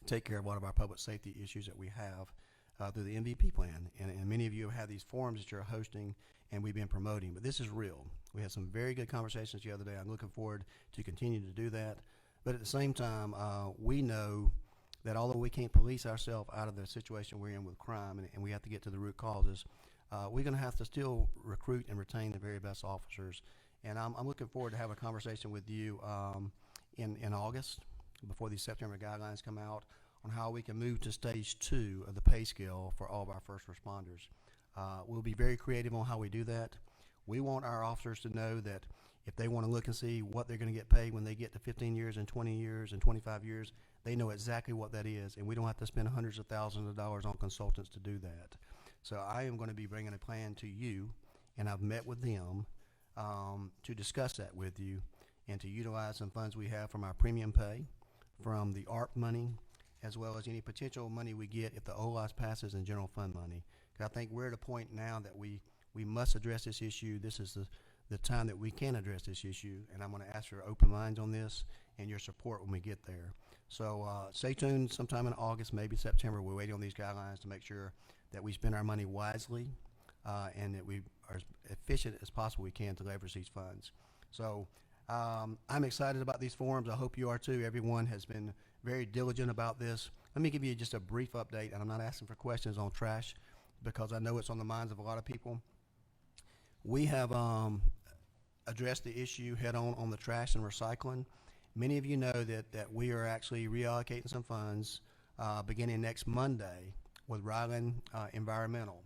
take care of a lot of our public safety issues that we have through the MVP plan. And many of you have had these forums that you're hosting and we've been promoting, but this is real. We had some very good conversations the other day. I'm looking forward to continue to do that. But at the same time, we know that although we can't police ourselves out of the situation we're in with crime, and we have to get to the root causes, we're going to have to still recruit and retain the very best officers. And I'm looking forward to having a conversation with you in August, before these September guidelines come out, on how we can move to stage 2 of the pay scale for all of our first responders. We'll be very creative on how we do that. We want our officers to know that if they want to look and see what they're going to get paid when they get to 15 years and 20 years and 25 years, they know exactly what that is, and we don't have to spend hundreds of thousands of dollars on consultants to do that. So I am going to be bringing a plan to you, and I've met with them to discuss that with you and to utilize some funds we have from our premium pay, from the ARP money, as well as any potential money we get if the OLAS passes and general fund money. 'Cause I think we're at a point now that we must address this issue. This is the time that we can address this issue, and I'm going to ask for open minds on this and your support when we get there. So stay tuned. Sometime in August, maybe September, we're waiting on these guidelines to make sure that we spend our money wisely and that we are as efficient as possible we can to leverage these funds. So I'm excited about these forums. I hope you are too. Everyone has been very diligent about this. Let me give you just a brief update, and I'm not asking for questions on trash because I know it's on the minds of a lot of people. We have addressed the issue head on the trash and recycling. Many of you know that we are actually reallocating some funds beginning next Monday with Ryland Environmental.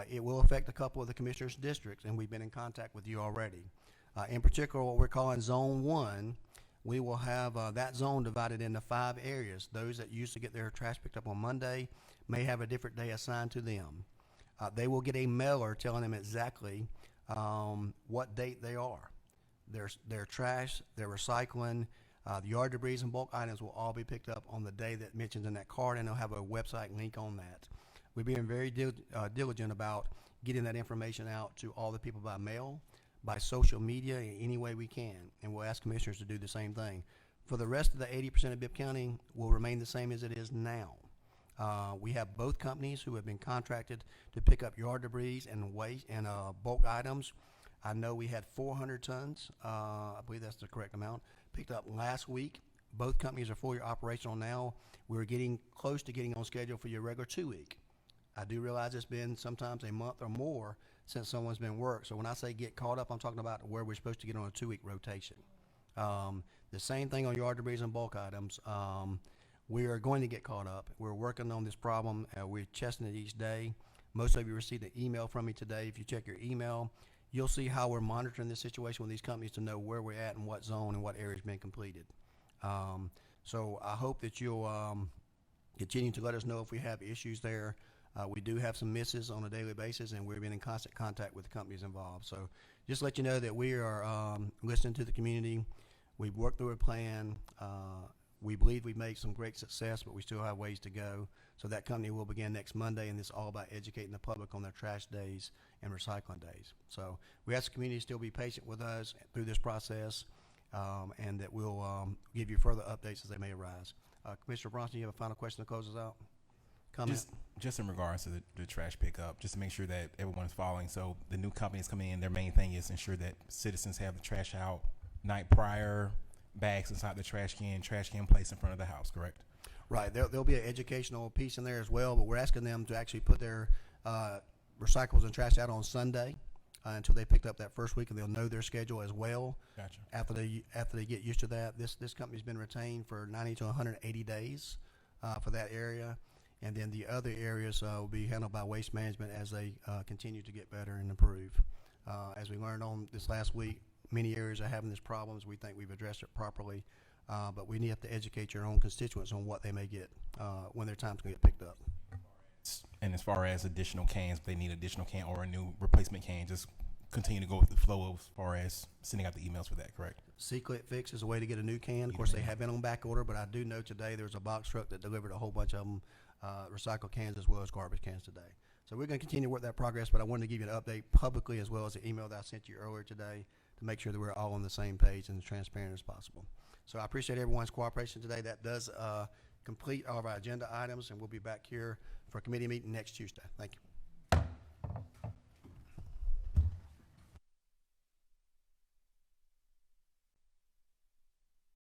It will affect a couple of the commissioners' districts, and we've been in contact with you already. In particular, what we're calling Zone 1, we will have that zone divided into 5 areas. Those that used to get their trash picked up on Monday may have a different day assigned to them. They will get a mailer telling them exactly what date they are. Their trash, their recycling, the yard debris and bulk items will all be picked up on the day that mentions in that card, and they'll have a website link on that. We're being very diligent about getting that information out to all the people by mail, by social media, in any way we can, and we'll ask commissioners to do the same thing. For the rest of the 80% of Bibb County will remain the same as it is now. We have both companies who have been contracted to pick up yard debris and waste and bulk items. I know we had 400 tons, I believe that's the correct amount, picked up last week. Both companies are fully operational now. We're getting close to getting on schedule for your regular 2-week. I do realize it's been sometimes a month or more since someone's been worked. So when I say get caught up, I'm talking about where we're supposed to get on a 2-week rotation. The same thing on yard debris and bulk items. We are going to get caught up. We're working on this problem. We're testing it each day. Most of you received an email from me today. If you check your email, you'll see how we're monitoring this situation with these companies to know where we're at and what zone and what area has been completed. So I hope that you'll continue to let us know if we have issues there. We do have some misses on a daily basis, and we've been in constant contact with the companies involved. So just let you know that we are listening to the community. We've worked through a plan. We believe we've made some great success, but we still have ways to go. So that company will begin next Monday, and it's all about educating the public on their trash days and recycling days. So we ask the community to still be patient with us through this process, and that we'll give you further updates as they may arise. Commissioner Bronson, you have a final question to close us out? Comment? Just in regards to the trash pickup, just to make sure that everyone's following. So the new companies come in, their main thing is ensure that citizens have the trash out night prior, bags inside the trash can placed in front of the house, correct? Right. There'll be an educational piece in there as well, but we're asking them to actually put their recyclables and trash out on Sunday until they picked up that first week, and they'll know their schedule as well. Gotcha. After they get used to that, this company's been retained for 90 to 180 days for that area, and then the other areas will be handled by Waste Management as they continue to get better and improve. As we learned on this last week, many areas are having these problems. We think we've addressed it properly, but we need to educate your own constituents on what they may get when their time's going to get picked up. And as far as additional cans, if they need additional can or a new replacement can, just continue to go with the flow as far as sending out the emails for that, correct? C-Clip Fix is a way to get a new can. Of course, they have been on back order, but I do know today there's a box truck that delivered a whole bunch of them, recycled cans as well as garbage cans today. So we're going to continue to work that progress, but I wanted to give you an update publicly as well as the email that I sent you earlier today to make sure that we're all on the same page and as transparent as possible. So I appreciate everyone's cooperation today. That does complete all of our agenda items, and we'll be back here for a committee meeting next Tuesday. Thank you.